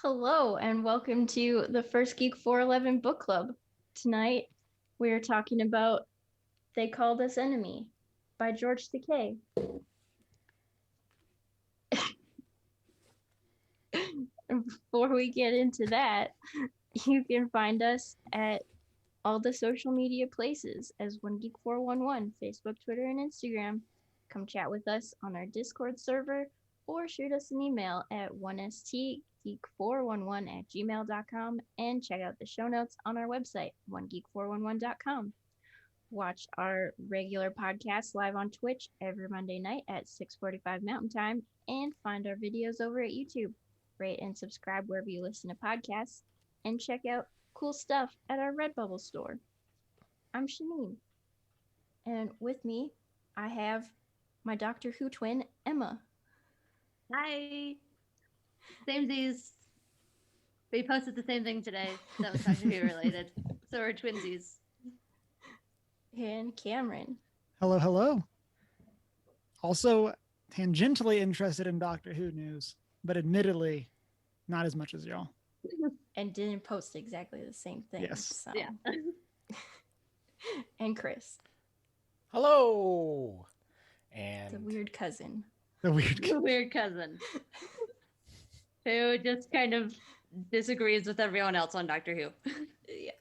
Hello, and welcome to the First Geek 411 Book Club. Tonight, we're talking about They Called Us Enemy by George Takei. And before we get into that, you can find us at all the social media places as One Geek 411, Facebook, Twitter, and Instagram. Come chat with us on our Discord server or shoot us an email at 1stgeek411@gmail.com and check out the show notes on our website, onegeek411.com. Watch our regular podcast live on Twitch every Monday night at 6:45 Mountain Time and find our videos over at YouTube. Rate and subscribe wherever you listen to podcasts and check out cool stuff at our Redbubble store. I'm Shanine, and with me, I have my Doctor Who twin, Emma. Hi. Samesies. We posted the same thing today. That was Doctor Who related. So we're twinsies. And Cameron. Hello, hello. Also, tangentially interested in Doctor Who news, but admittedly, not as much as y'all. And didn't post exactly the same thing. Yes. So. Yeah. And Chris. Hello. And The weird cousin. The weird. The weird cousin. Who just kind of disagrees with everyone else on Doctor Who. Yeah.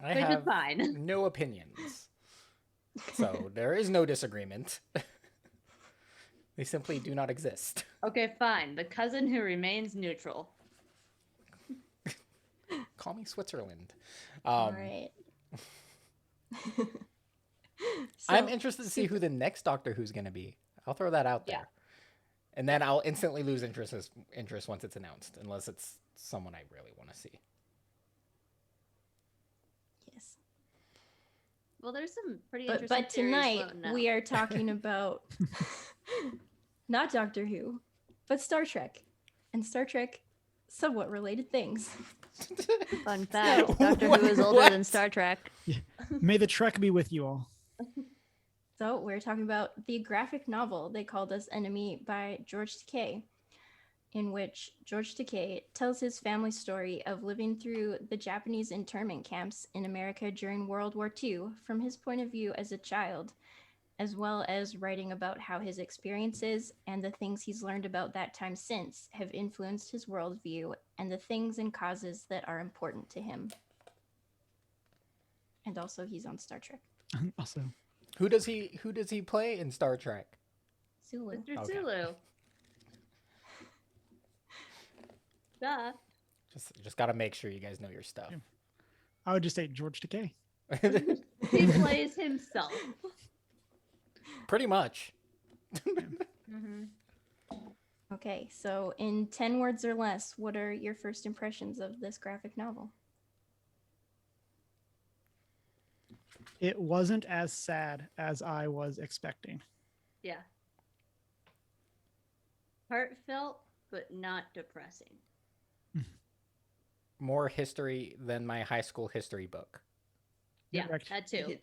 I Which is have fine. no opinions. So there is no disagreement. They simply do not exist. Okay, fine. The cousin who remains neutral. Call me Switzerland. All right. I'm interested to see who the next Doctor Who's going to be. I'll throw that out there. Yeah. And then I'll instantly lose interest once it's announced, unless it's someone I really want to see. Yes. Well, there's some pretty interesting But theories tonight floating out. we are talking about not Doctor Who, but Star Trek. And Star Trek somewhat related things. Fun fact, So- Doctor Who is older than Star Trek. May the trek be with you all. So we're talking about the graphic novel They Called Us Enemy by George Takei, in which George Takei tells his family story of living through the Japanese internment camps in America during World War II from his point of view as a child, as well as writing about how his experiences and the things he's learned about that time since have influenced his worldview and the things and causes that are important to him. And also he's on Star Trek. Also, Who does he play in Star Trek? Sulu. Mr. Okay. Sulu. Duh. Just got to make sure you guys know your stuff. I would just say George Takei. He plays himself. Pretty much. Mm-hmm. Okay, so in 10 words or less, what are your first impressions of this graphic novel? It wasn't as sad as I was expecting. Yeah. Heartfelt, but not depressing. More history than my high school history book. Yeah, Correct. that too.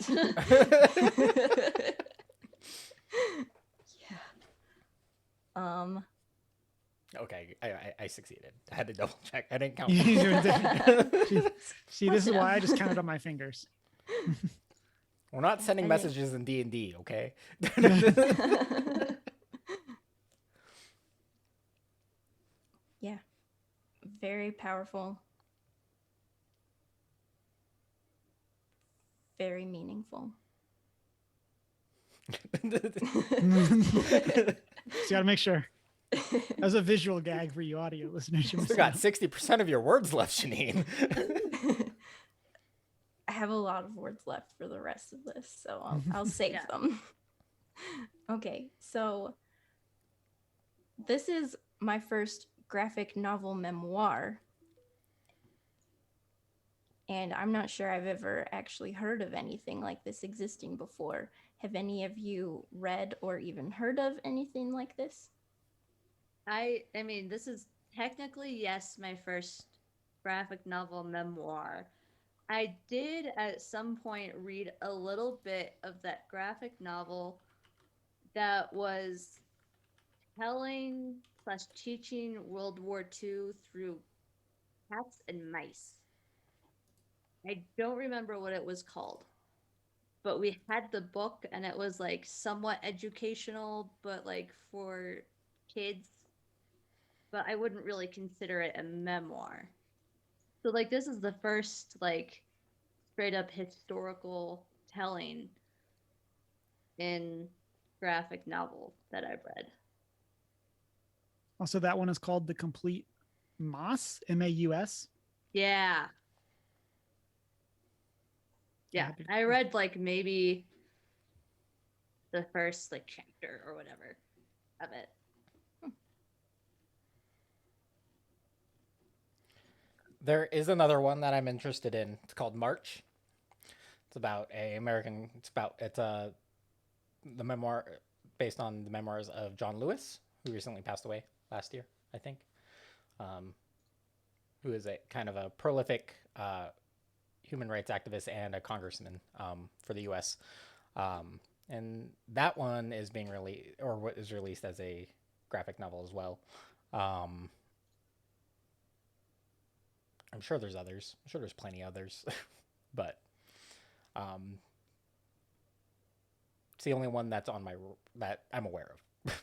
Yeah. Okay, I succeeded. I had to double check. I didn't count. You're doing different. See, this is why I just counted on my fingers. We're not sending I think- messages in D&D, okay? Yeah. Very powerful. Very meaningful. So you gotta make sure. That was a visual gag for you audio listeners. You still got 60% of your words left, Shanine. I have a lot of words left for the rest of this, so I'll save Yeah. them. Okay, so this is my first graphic novel memoir. And I'm not sure I've ever actually heard of anything like this existing before. Have any of you read or even heard of anything like this? I mean, this is technically, yes, my first graphic novel memoir. I did at some point read a little bit of that graphic novel that was telling / teaching World War II through Cats and Mice. I don't remember what it was called, but we had the book and it was like somewhat educational, but like for kids. But I wouldn't really consider it a memoir. So like this is the first like straight up historical telling in graphic novel that I've read. Also, that one is called The Complete Maus, Maus. Yeah. Yeah. I read like maybe the first like chapter or whatever of it. There is another one that I'm interested in. It's called March. It's about a American. It's the memoir based on the memoirs of John Lewis, who recently passed away last year, I think. Who is a kind of a prolific human rights activist and a congressman for the U.S. And that one is being released, or what is released as a graphic novel as well. I'm sure there's others. I'm sure there's plenty others, but it's the only one that's on my that I'm aware of.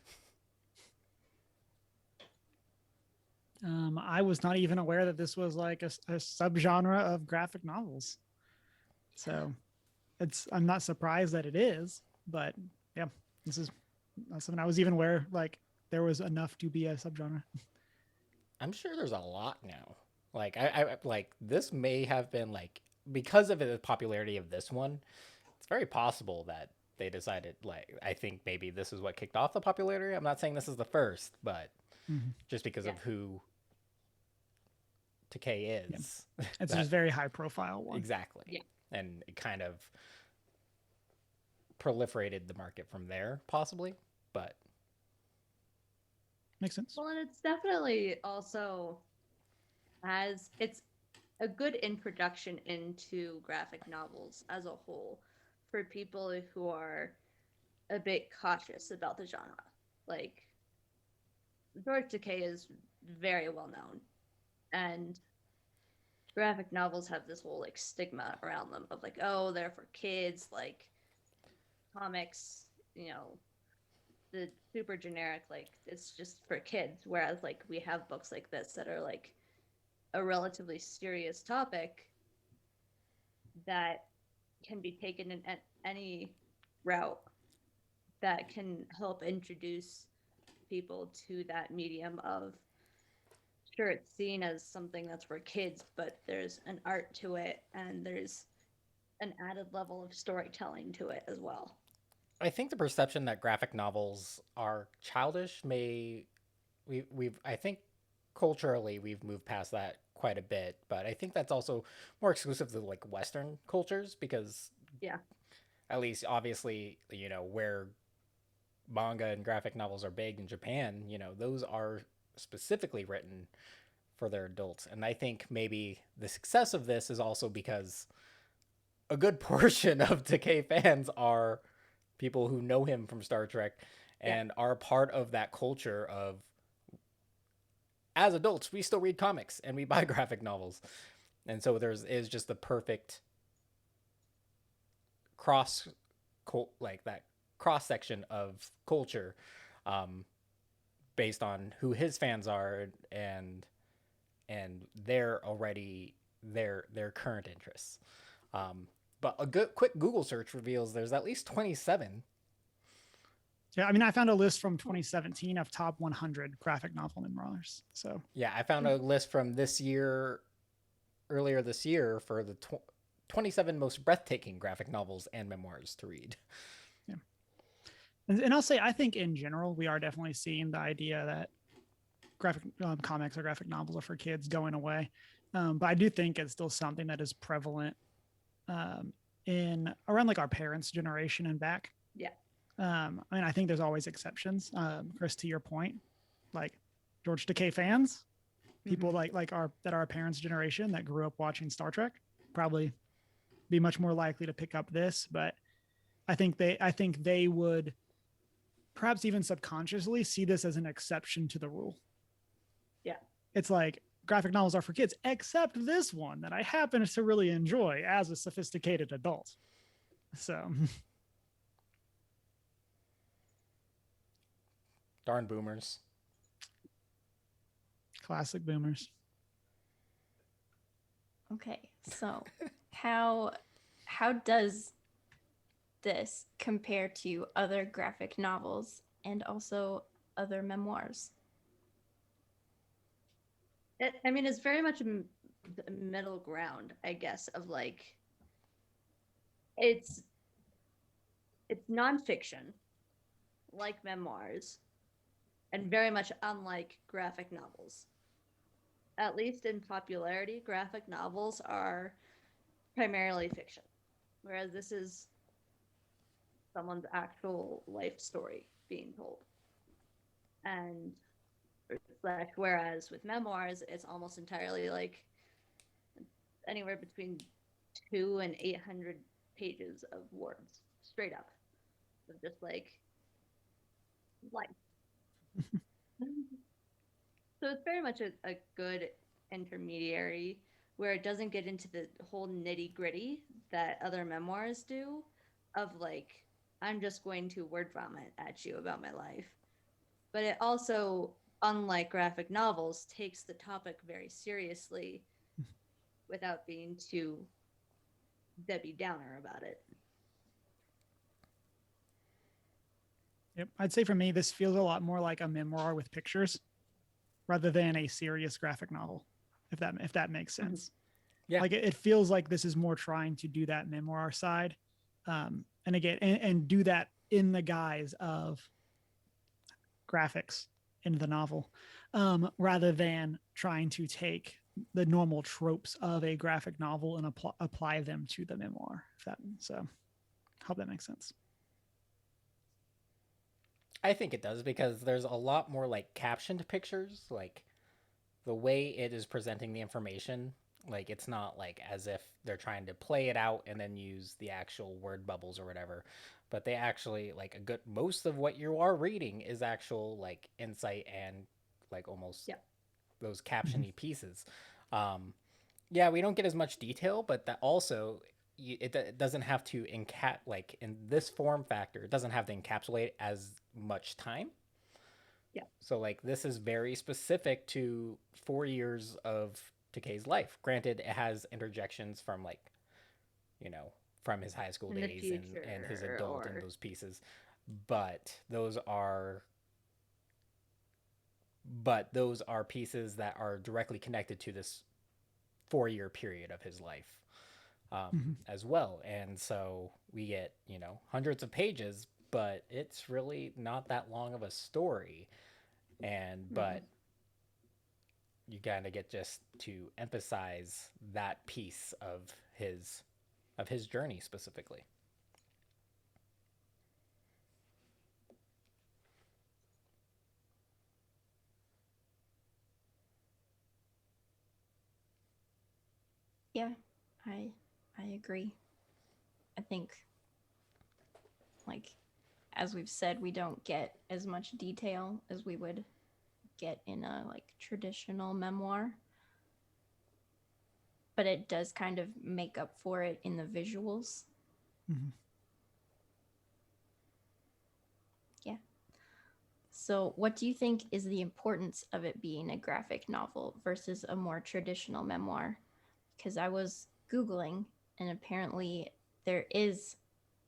I was not even aware that this was like a subgenre of graphic novels. So I'm not surprised that it is, but yeah, this is not something I was even aware like there was enough to be a subgenre. I'm sure there's a lot now. Like I like this may have been like because of the popularity of this one, it's very possible that they decided like I think maybe this is what kicked off the popularity. I'm not saying this is the first, but just because of who Takei is. Yeah. It's just very high profile one. Exactly. Yeah. And it kind of proliferated the market from there, possibly, but makes sense. Well, and it's definitely also it's a good introduction into graphic novels as a whole for people who are a bit cautious about the genre. Like George Takei is very well known, and graphic novels have this whole like stigma around them of like, oh, they're for kids, like comics, the super generic, like it's just for kids. Whereas like we have books like this that are like a relatively serious topic that can be taken in any route that can help introduce people to that medium of sure it's seen as something that's for kids, but there's an art to it and there's an added level of storytelling to it as well. I think the perception that graphic novels are childish we've I think culturally we've moved past that quite a bit, but I think that's also more exclusive to like Western cultures because at least obviously where manga and graphic novels are big in Japan, those are specifically written for their adults. And I think maybe the success of this is also because a good portion of Takei fans are people who know him from Star Trek and are part of that culture of as adults we still read comics and we buy graphic novels. And so is just the perfect cross section of culture based on who his fans are and their current interests. But a quick Google search reveals there's at least 27. Yeah, I mean, I found a list from 2017 of top 100 graphic novel memoirs. So yeah, I found a list from earlier this year, for the 27 most breathtaking graphic novels and memoirs to read. Yeah, and I'll say I think in general we are definitely seeing the idea that graphic comics or graphic novels are for kids going away, but I do think it's still something that is prevalent in around like our parents' generation and back. Yeah. I mean, I think there's always exceptions. Chris, to your point, like George Takei fans, people like our parents' generation that grew up watching Star Trek, probably be much more likely to pick up this. But I think they would perhaps even subconsciously see this as an exception to the rule. Yeah. It's like graphic novels are for kids, except this one that I happen to really enjoy as a sophisticated adult. So Darn boomers. classic boomers. Okay, so how does this compare to other graphic novels and also other memoirs? I mean, it's very much a middle ground, I guess, of like it's nonfiction, like memoirs, and very much unlike graphic novels. At least in popularity, graphic novels are primarily fiction, whereas this is someone's actual life story being told. And slash, whereas with memoirs, it's almost entirely like anywhere between 200 and 800 pages of words, straight up, of just like life. So it's very much a good intermediary where it doesn't get into the whole nitty gritty that other memoirs do, of like, I'm just going to word vomit at you about my life. But it also, unlike graphic novels, takes the topic very seriously without being too Debbie Downer about it. Yep. I'd say for me, this feels a lot more like a memoir with pictures rather than a serious graphic novel, if that makes sense. Yeah. Like it feels like this is more trying to do that memoir side, and again, and do that in the guise of graphics in the novel, rather than trying to take the normal tropes of a graphic novel and apply them to the memoir. Hope that makes sense. I think it does because there's a lot more like captioned pictures, like the way it is presenting the information. Like it's not like as if they're trying to play it out and then use the actual word bubbles or whatever, but they actually like a good most of what you are reading is actual like insight and like almost those captiony pieces. Um, yeah, we don't get as much detail, but that also it doesn't have to like in this form factor, it doesn't have to encapsulate as much time. Yeah. So like this is very specific to 4 years of Takei's life. Granted, it has interjections from like, you know, from his high school In the days and his future, adult or and those pieces. But those are pieces that are directly connected to this 4 year period of his life. As well. And so we get, you know, hundreds of pages, but it's really not that long of a story. But you kind of get just to emphasize that piece of his journey specifically. Yeah, I agree. I think, like, as we've said, we don't get as much detail as we would get in a like traditional memoir, but it does kind of make up for it in the visuals. Yeah. So, what do you think is the importance of it being a graphic novel versus a more traditional memoir? Because I was Googling, and apparently there is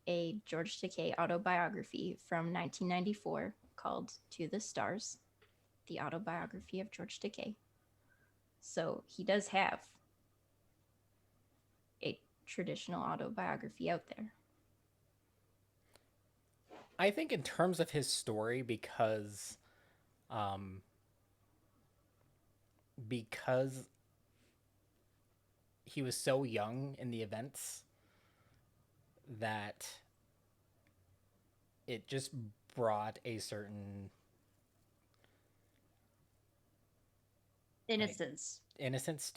a George Takei autobiography from 1994 called To the Stars, the autobiography of George Takei. So he does have a traditional autobiography out there. I think in terms of his story, because he was so young in the events that it just brought a certain innocence. Like, innocence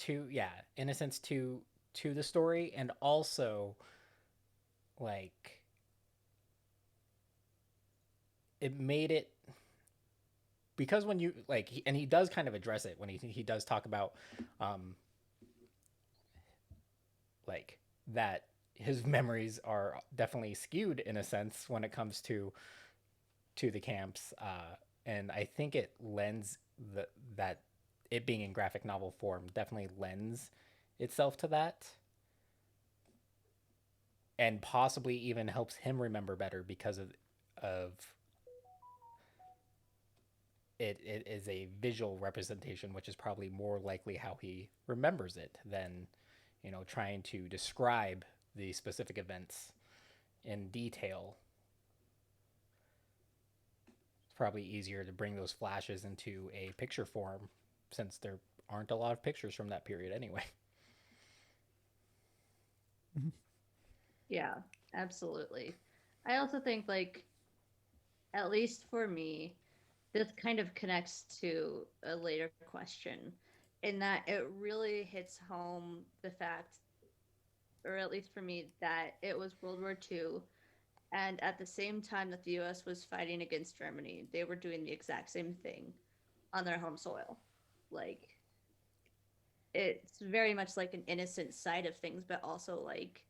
to the story, and also like it made it because when you like and he does kind of address it when he does talk about um like that his memories are definitely skewed in a sense when it comes to the camps, and I think it lends that it being in graphic novel form definitely lends itself to that, and possibly even helps him remember better because of it is a visual representation, which is probably more likely how he remembers it than trying to describe the specific events in detail. It's probably easier to bring those flashes into a picture form since there aren't a lot of pictures from that period anyway. Mhm. Yeah, absolutely. I also think, like, at least for me, this kind of connects to a later question in that it really hits home the fact, or at least for me, that it was World War II. And at the same time that the US was fighting against Germany, they were doing the exact same thing on their home soil. Like, it's very much like an innocent side of things, but also like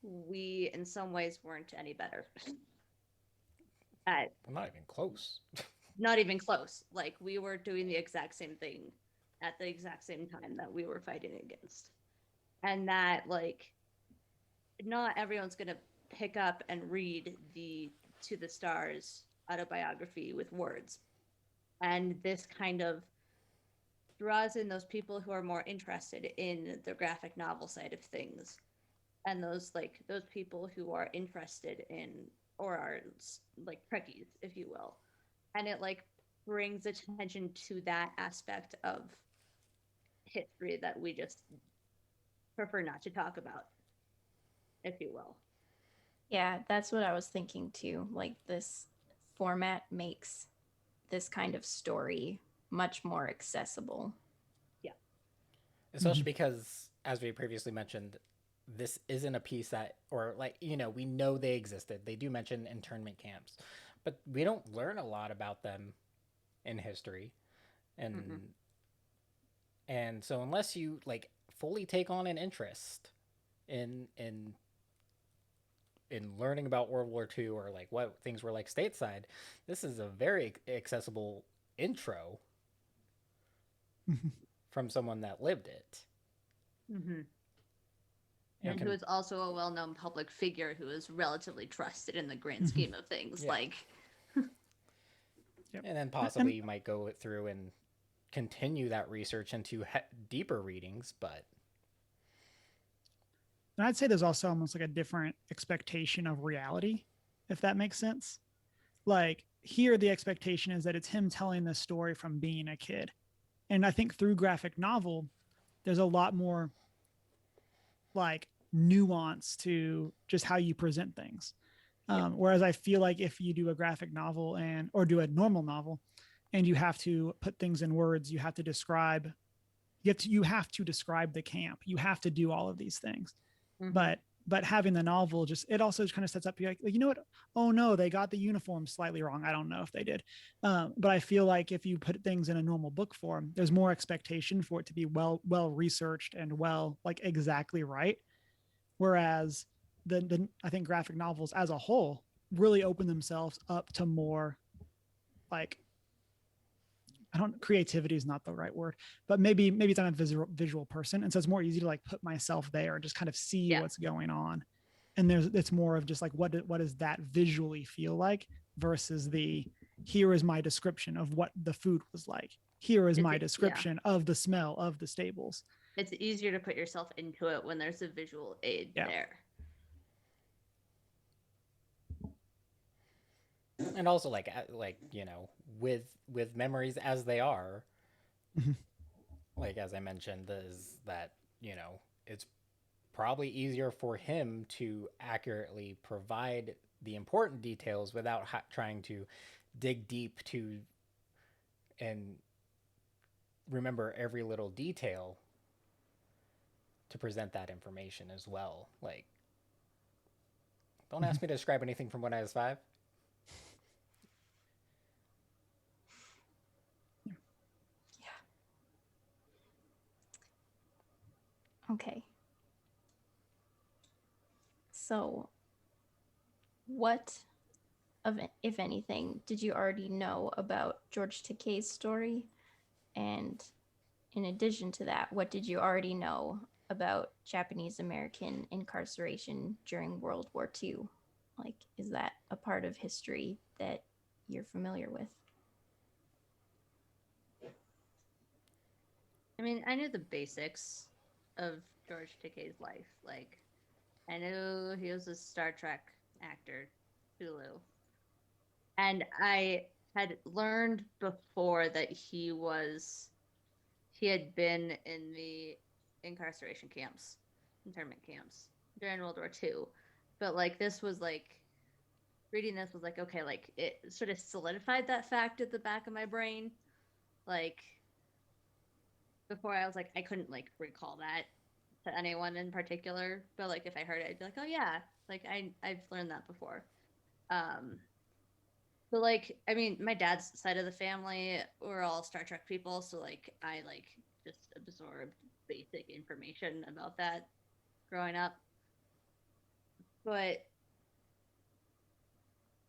we, in some ways, weren't any better. At I'm not even close. Not even close. Like, we were doing the exact same thing at the exact same time that we were fighting against. And that, like, not everyone's going to pick up and read the To the Stars autobiography with words. And this kind of draws in those people who are more interested in the graphic novel side of things, and those people who are interested in, or are like Trekkies, if you will, and it like brings attention to that aspect of history that we just prefer not to talk about, if you will. Yeah, that's what I was thinking too. Like this format makes this kind of story much more accessible. Yeah. Especially because, as we previously mentioned, this isn't a piece that, or like, we know they existed. They do mention internment camps, but we don't learn a lot about them in history. And Mm-mm. and so unless you like fully take on an interest in learning about World War II or like what things were like stateside, this is a very accessible intro from someone that lived it. Mm-hmm. Yeah. And who is also a well-known public figure who is relatively trusted in the grand Mhm. scheme of things. Yeah. Like, Yep. And then possibly you might go through and continue that research into deeper readings, but And I'd say there's also almost like a different expectation of reality, if that makes sense. Like here, the expectation is that it's him telling this story from being a kid. And I think through graphic novel, there's a lot more like nuance to just how you present things. Whereas I feel like if you do a graphic novel or do a normal novel and you have to put things in words, you have to describe, you have to describe the camp. You have to do all of these things. mm-hmm. But having the novel it also kind of sets up like, you know what? Oh no, they got the uniform slightly wrong. I don't know if they did. But I feel like if you put things in a normal book form, there's more expectation for it to be well researched and well like exactly right. Whereas the I think graphic novels as a whole really open themselves up to more like creativity is not the right word, but maybe it's I'm a visual person, and so it's more easy to like put myself there and just kind of see Yeah. what's going on. And it's more of just like what does that visually feel like versus the here is my description of what the food was like. Here is my description of the smell of the stables. It's easier to put yourself into it when there's a visual aid there. and also like with memories as they are, like as I mentioned, is that it's probably easier for him to accurately provide the important details without trying to dig deep to and remember every little detail to present that information as well. Like, don't ask me to describe anything from when I was 5. Okay. So, what of if anything did you already know about George Takei's story? And in addition to that, what did you already know about Japanese American incarceration during World War II? Like, is that a part of history that you're familiar with? I mean, I knew the basics of George Takei's life. Like, I knew he was a Star Trek actor, Hulu. And I had learned before that he had been in the incarceration camps, internment camps during World War II. But like this was like reading this was like, okay, like it sort of solidified that fact at the back of my brain. Like before I was like I couldn't like recall that to anyone in particular. But like if I heard it, I'd be like, oh yeah, like I've learned that before. Um So like, I mean, my dad's side of the family were all Star Trek people, so like I like just absorbed basic information about that growing up, but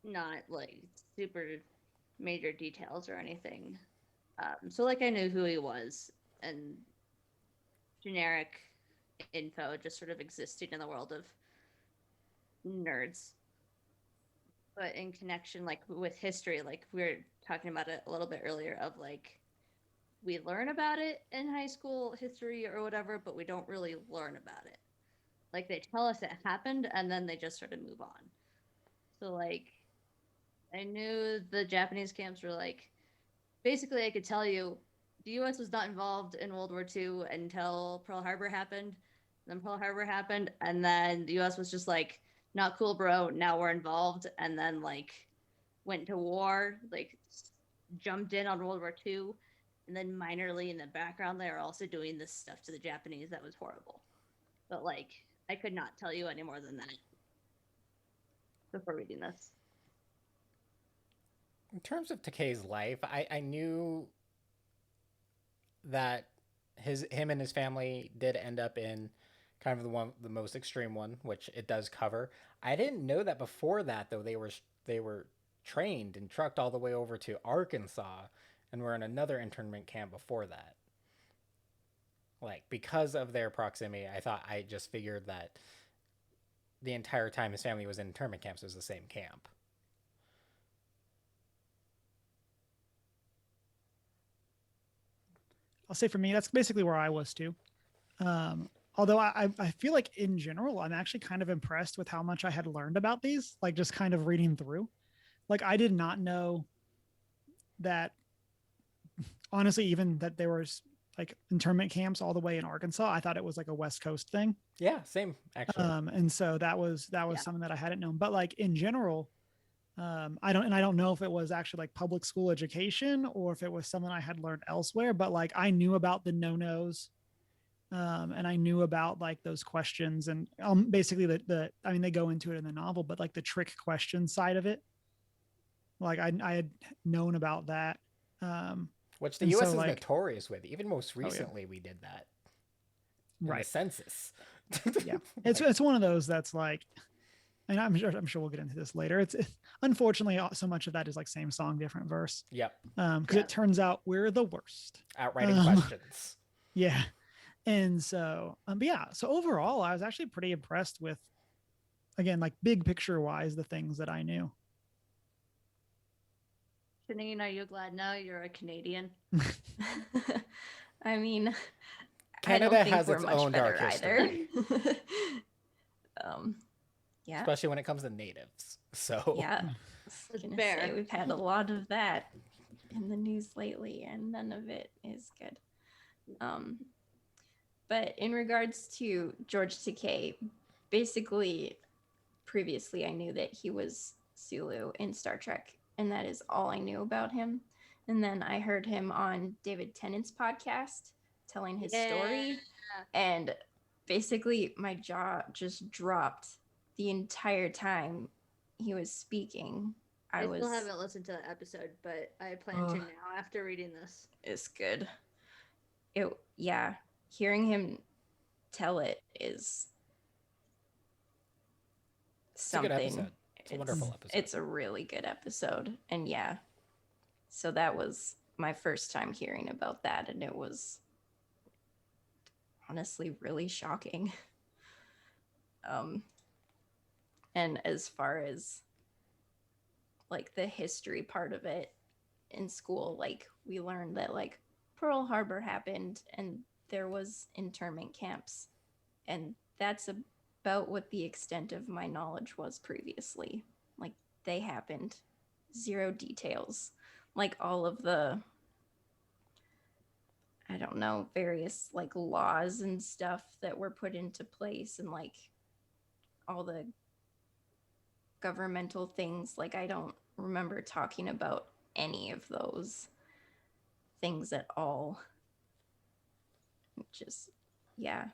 not like super major details or anything. So like I knew who he was and generic info just sort of existing in the world of nerds. But in connection like with history, like we were talking about it a little bit earlier of like we learn about it in high school history or whatever, but we don't really learn about it. Like they tell us it happened and then they just sort of move on. So like I knew the Japanese camps were like basically I could tell you the US was not involved in World War II until Pearl Harbor happened. Then Pearl Harbor happened and then the US was just like not cool bro, now we're involved and then like went to war, like jumped in on World War II, and then minorly in the background they were also doing this stuff to the Japanese that was horrible. But like I could not tell you any more than that before reading this. In terms of Takei's life, I knew that him and his family did end up in kind of the most extreme one, which it does cover. I didn't know that before that though they were trained and trucked all the way over to Arkansas and were in another internment camp before that. Like because of their proximity, I just figured that the entire time his family was in internment camps was the same camp. I'll say for me, that's basically where I was too. Although I feel like in general, I'm actually kind of impressed with how much I had learned about these, like just kind of reading through. Like I did not know that, honestly, even that there was like internment camps all the way in Arkansas. I thought it was like a West Coast thing. Yeah, same actually. And so that was Yeah. something that I hadn't known. But like in general, I don't know if it was actually like public school education or if it was something I had learned elsewhere. But like I knew about the no-nos, and I knew about like those questions and basically the I mean they go into it in the novel, but like the trick question side of it, like I had known about that. Um, Which the and US so is like notorious with. Even most oh yeah, recently we did that in the right, census. yeah, it's one of those that's like, and I'm sure we'll get into this later. It's unfortunately so much of that is like same song different verse, Yep. because Yeah. it turns out we're the worst. Outwriting questions. Yeah, and so but yeah, so overall I was actually pretty impressed with, again, like big picture wise, the things that I knew. Janine, are you glad now you're a Canadian? I mean, I don't Canada think has we're its much own better dark either. history, Yeah, especially when it comes to natives. So yeah. I It's was gonna fair. say we've had a lot of that in the news lately, and none of it is good. But in regards to George Takei, basically, previously I knew that he was Sulu in Star Trek, and that is all I knew about him. And then I heard him on David Tennant's podcast telling his story, and basically my jaw just dropped the entire time he was speaking. I was still haven't listened to that episode, but I plan to now after reading this. It's good. Yeah, hearing him tell it is It's a good something. episode. It's a wonderful episode. It's a really good episode. And yeah, so that was my first time hearing about that, and it was honestly really shocking. And as far as like the history part of it in school, like we learned that like Pearl Harbor happened and there was internment camps, and that's about what the extent of my knowledge was previously. Like they happened, zero details. Like all of the, I don't know, various like laws and stuff that were put into place, and like all the governmental things, like I don't remember talking about any of those things at all. Just, yeah,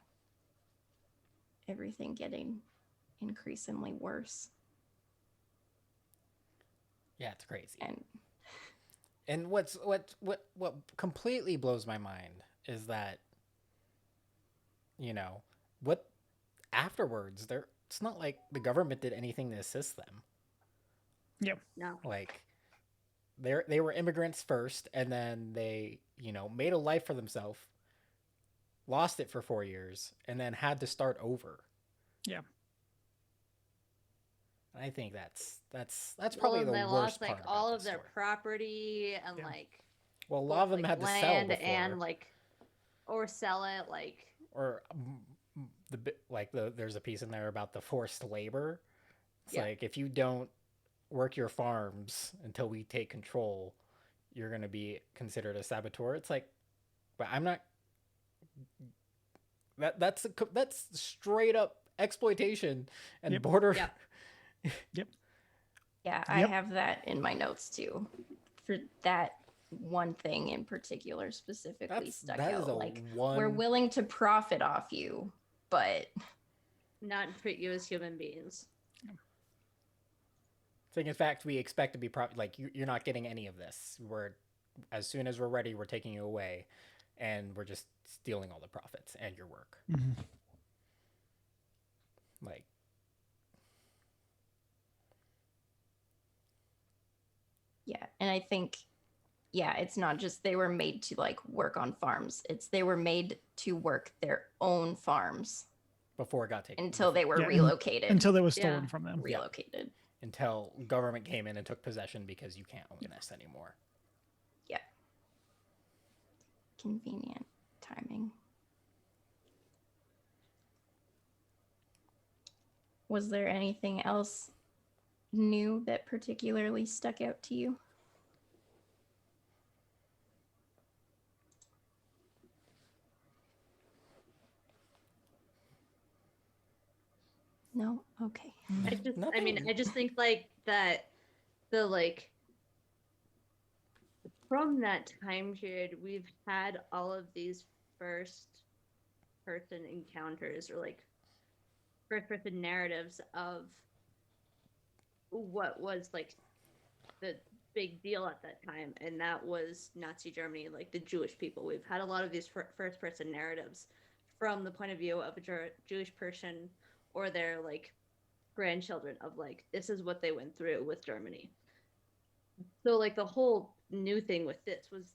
everything getting increasingly worse. Yeah, it's crazy. And what completely blows my mind is that, you know, what afterwards, there it's not like the government did anything to assist them. Yep. No. Like they were immigrants first, and then they, made a life for themselves, lost it for 4 years, and then had to start over. Yeah. I think that's probably and the they worst lost like part about all this of their story. property and Yeah. like Well, a lot of them like, had to sell land before, and like or sell it like or there's a piece in there about the forced labor. It's Yeah. like if you don't work your farms until we take control, you're going to be considered a saboteur. It's like, but I'm not. That's straight up exploitation and Yep. border. Yeah. Yep. yeah, I Yep. have that in my notes too. For that one thing in particular specifically stuck that is out. a Like one. we're willing to profit off you, but not treat you as human beings. Saying, in fact, we expect to be like you're not getting any of this. As soon as we're ready, we're taking you away, and we're just stealing all the profits and your work. Mm-hmm. Like, yeah, and I think, yeah, it's not just they were made to like work on farms. It's they were made to work their own farms before it got taken. until they were Yeah, relocated. Until they was stolen Yeah. from them. Relocated. Until government came in and took possession because you can't own this anymore. Yeah. Convenient timing. Was there anything else new that particularly stuck out to you? No? Okay. I just think like that the like from that time period we've had all of these first person encounters or like first person narratives of what was like the big deal at that time, and that was Nazi Germany, like the Jewish people. We've had a lot of these first person narratives from the point of view of a Jewish person or their like grandchildren of like this is what they went through with Germany. So like the whole new thing with this was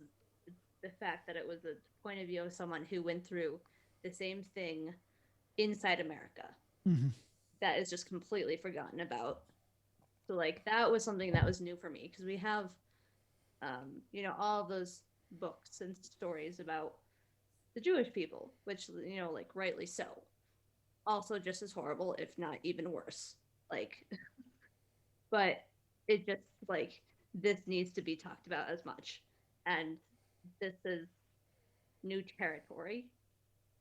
the fact that it was a point of view of someone who went through the same thing inside America. Mm-hmm. That is just completely forgotten about. So like that was something that was new for me because we have all of those books and stories about the Jewish people, which like rightly so, also just as horrible if not even worse, like but it just like this needs to be talked about as much, and this is new territory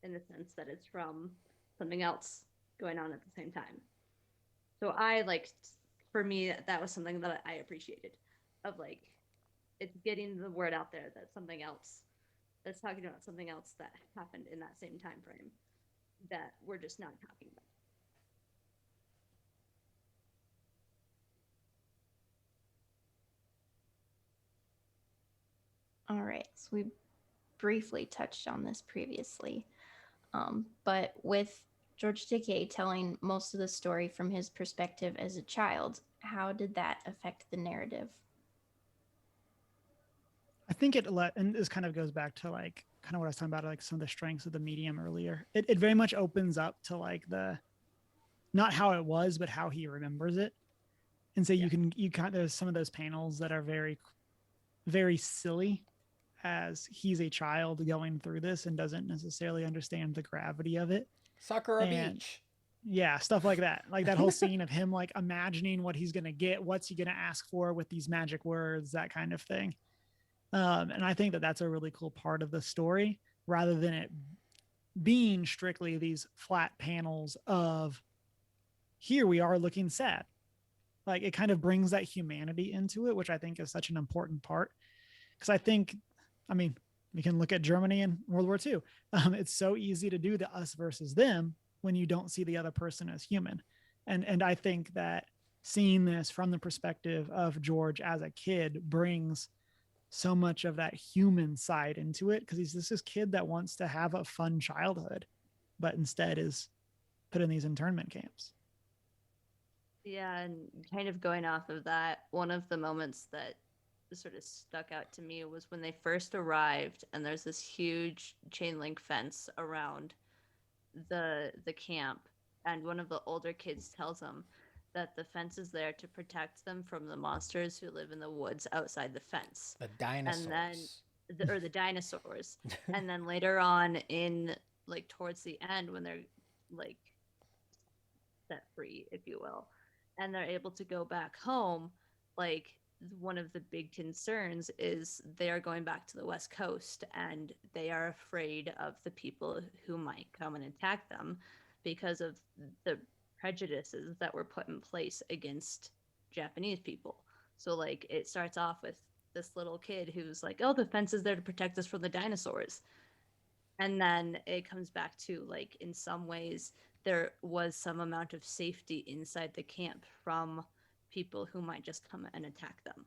in the sense that it's from something else going on at the same time. So I like, for me, that was something that I appreciated, of like it's getting the word out there that something else that's talking about something else that happened in that same time frame that we're just not talking about. All right. So we briefly touched on this previously. But with George Takei telling most of the story from his perspective as a child, how did that affect the narrative? I think and this kind of goes back to like kind of what I was talking about, like some of the strengths of the medium earlier. It very much opens up to like the not how it was, but how he remembers it. And so there's some of those panels that are very, very silly as he's a child going through this and doesn't necessarily understand the gravity of it. Sakura And Beach. yeah, stuff like that. Like that whole scene of him like imagining what he's gonna get, what's he gonna ask for with these magic words, that kind of thing. And I think that that's a really cool part of the story, rather than it being strictly these flat panels of here we are looking sad. Like it kind of brings that humanity into it, which I think is such an important part. Because I mean, we can look at Germany in World War II. It's so easy to do the us versus them when you don't see the other person as human. And I think that seeing this from the perspective of George as a kid brings so much of that human side into it, because he's this kid that wants to have a fun childhood, but instead is put in these internment camps. Yeah, and kind of going off of that, one of the moments that sort of stuck out to me was when they first arrived, and there's this huge chain link fence around the camp, and one of the older kids tells them that the fence is there to protect them from the monsters who live in the woods outside the fence. The dinosaurs. And then the dinosaurs. And then later on in like towards the end when they're like set free, if you will, and they're able to go back home, like one of the big concerns is they are going back to the West Coast and they are afraid of the people who might come and attack them because of the prejudices that were put in place against Japanese people. So like it starts off with this little kid who's like, "Oh, the fence is there to protect us from the dinosaurs." And then it comes back to like in some ways there was some amount of safety inside the camp from people who might just come and attack them.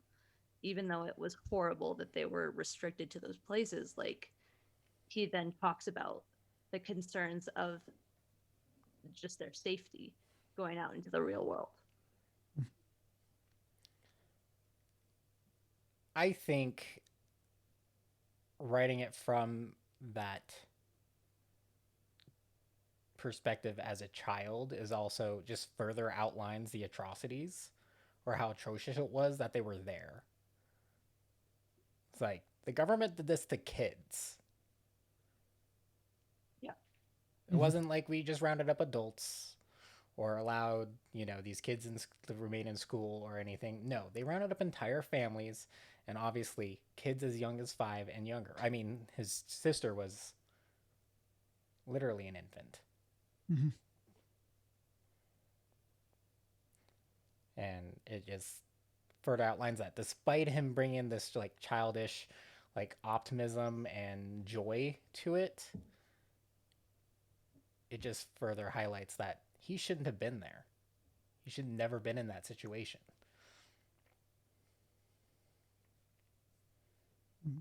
Even though it was horrible that they were restricted to those places, like he then talks about the concerns of just their safety going out into the real world. I think writing it from that perspective as a child is also just further outlines the atrocities or how atrocious it was that they were there. It's like the government did this to kids. Yeah. It wasn't like we just rounded up adults or allowed, these kids to remain in school or anything. No, they rounded up entire families, and obviously kids as young as 5 and younger. I mean, his sister was literally an infant. Mm-hmm. And it just further outlines that despite him bringing this like childish like optimism and joy to it, it just further highlights that he shouldn't have been there. He should never been in that situation. Mm-hmm.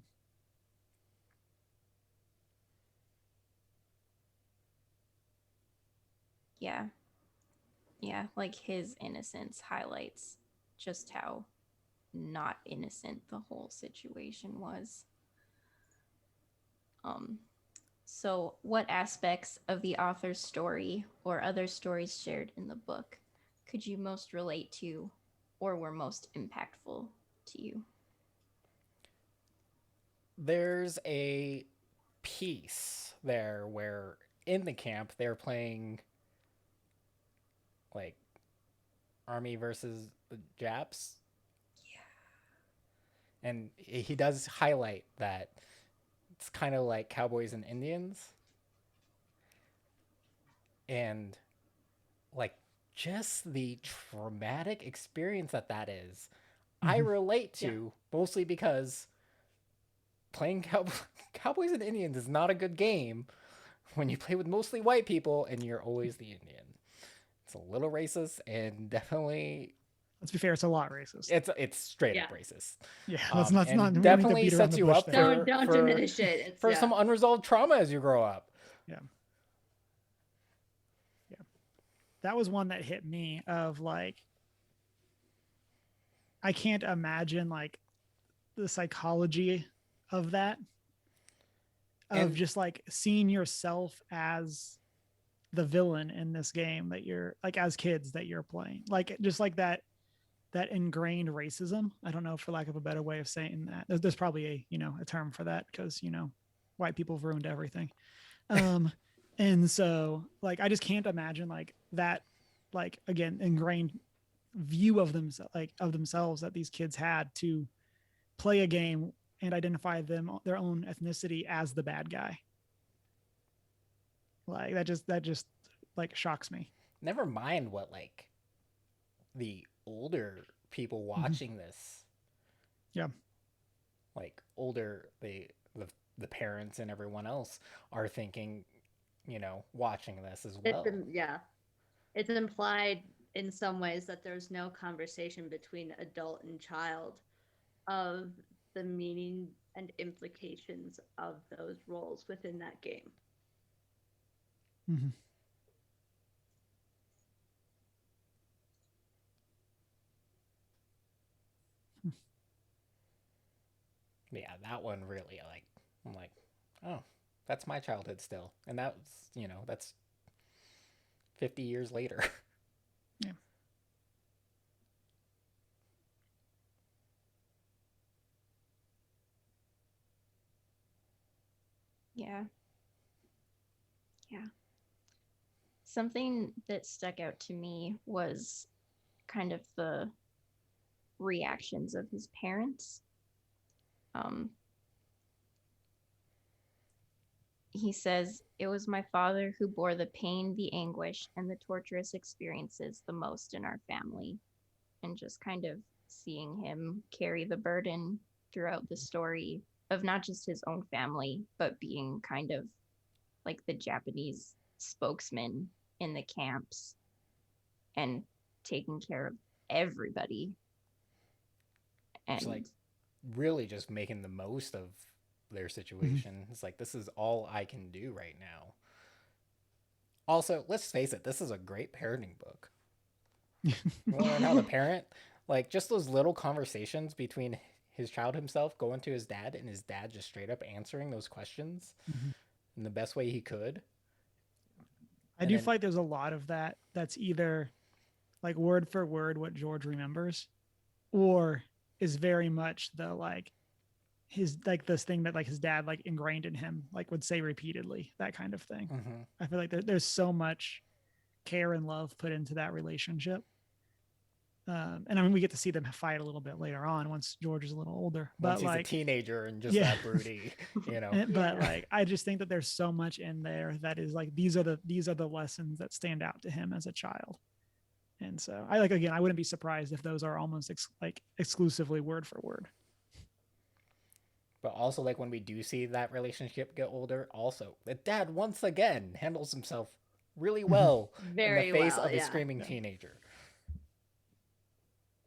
Yeah, like his innocence highlights just how not innocent the whole situation was. So what aspects of the author's story or other stories shared in the book could you most relate to or were most impactful to you? There's a piece there where in the camp they're playing like army versus the Japs. Yeah. And he does highlight that it's kind of like cowboys and Indians. And like just the traumatic experience that is, I relate to mostly because playing Cowboys and Indians is not a good game when you play with mostly white people and you're always the Indian. It's a little racist and definitely. Let's be fair, it's a lot racist. It's straight up racist. Yeah, let's not definitely sets you up don't diminish it. For some unresolved trauma as you grow up. Yeah. that was one that hit me of like, I can't imagine like the psychology of that, of And just like seeing yourself as the villain in this game that you're like, as kids that you're playing, like just like that ingrained racism. I don't know, for lack of a better way of saying that. There's probably a, you know, a term for that, because, you know, white people have ruined everything. Um, and so like, I just can't imagine like that, like again, ingrained view of themselves, like of themselves, that these kids had to play a game and identify them, their own ethnicity, as the bad guy. Like that just like shocks me. never mind what like the older people Mm-hmm. watching this, Yeah. like older the parents and everyone else are thinking, you know, watching this as It's well. yeah, it's implied in some ways that there's no conversation between adult and child of the meaning and implications of those roles within that game. Mm-hmm. Yeah, that one really like, I'm like, oh, that's my childhood still, and that's, you know, that's 50 years later. Yeah. Yeah. Yeah. Something that stuck out to me was kind of the reactions of his parents. Um, he says, "It was my father who bore the pain, the anguish, and the torturous experiences the most in our family." And just kind of seeing him carry the burden throughout the story of not just his own family, but being kind of like the Japanese spokesman in the camps and taking care of everybody. It's like And really just making the most of their Mm-hmm. situation. It's like, this is all I can do right now. Also, let's face it, this is a great parenting book. You want to learn how to parent? Like, just those little conversations between his child himself going to his dad, and his dad just straight up answering those questions Mm-hmm. in the best way he could. I And do then, feel like there's a lot of that that's either like word for word what George remembers, or is very much the like his, like this thing that like his dad like ingrained in him, like would say repeatedly, that kind of thing. mm-hmm. I feel like there's so much care and love put into that relationship. And I mean, we get to see them fight a little bit later on once George is a little older, Once but he's a like, teenager and just yeah. that broody, you know. But Yeah. like, I just think that there's so much in there that is like, these are the lessons that stand out to him as a child. And so I like, again, I wouldn't be surprised if those are almost like exclusively word for word. But also, like, when we do see that relationship get older, also, the dad once again handles himself really well in the Very face well, of a yeah. screaming Yeah. teenager.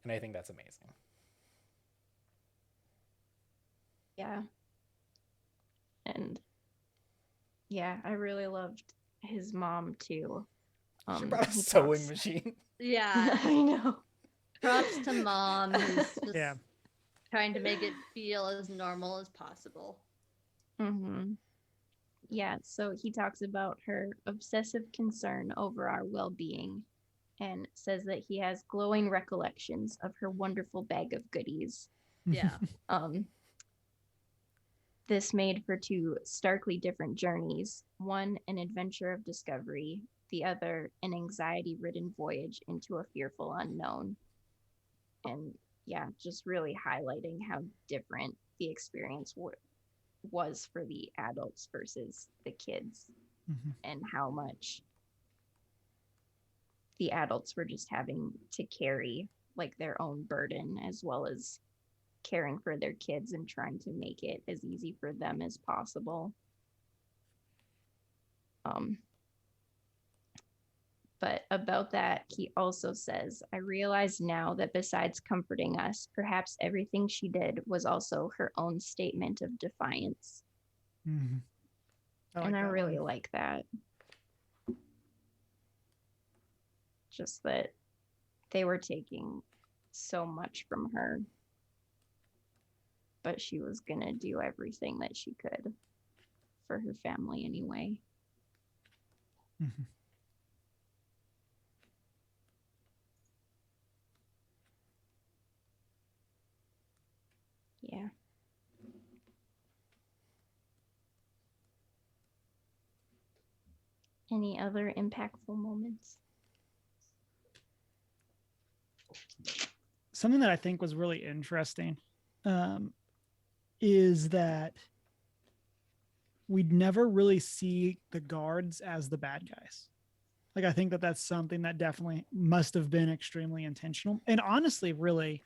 And I think that's amazing. yeah. And yeah, I really loved his mom too. She brought a He sewing talks. machine. Yeah. I know. Props to mom who's just Yeah. trying to make it feel as normal as possible. Mm-hmm. Yeah, so he talks about her obsessive concern over our well being and says that he has glowing recollections of her wonderful bag of goodies. Yeah. Um, this made for two starkly different journeys, one an adventure of discovery, the other an anxiety ridden voyage into a fearful unknown. And yeah, just really highlighting how different the experience was for the adults versus the kids, Mm-hmm. and how much the adults were just having to carry like their own burden as well as caring for their kids and trying to make it as easy for them as possible. Um, but about that, he also says, "I realize now that besides comforting us, perhaps everything she did was also her own statement of defiance." Mm-hmm. I like And I that really one. like that. just that they were taking so much from her, but she was gonna do everything that she could for her family anyway. Mhm. Yeah. Any other impactful moments? Something that I think was really interesting um, is that we'd never really see the guards as the bad guys. Like, I think that that's something that definitely must have been extremely intentional. And honestly, really,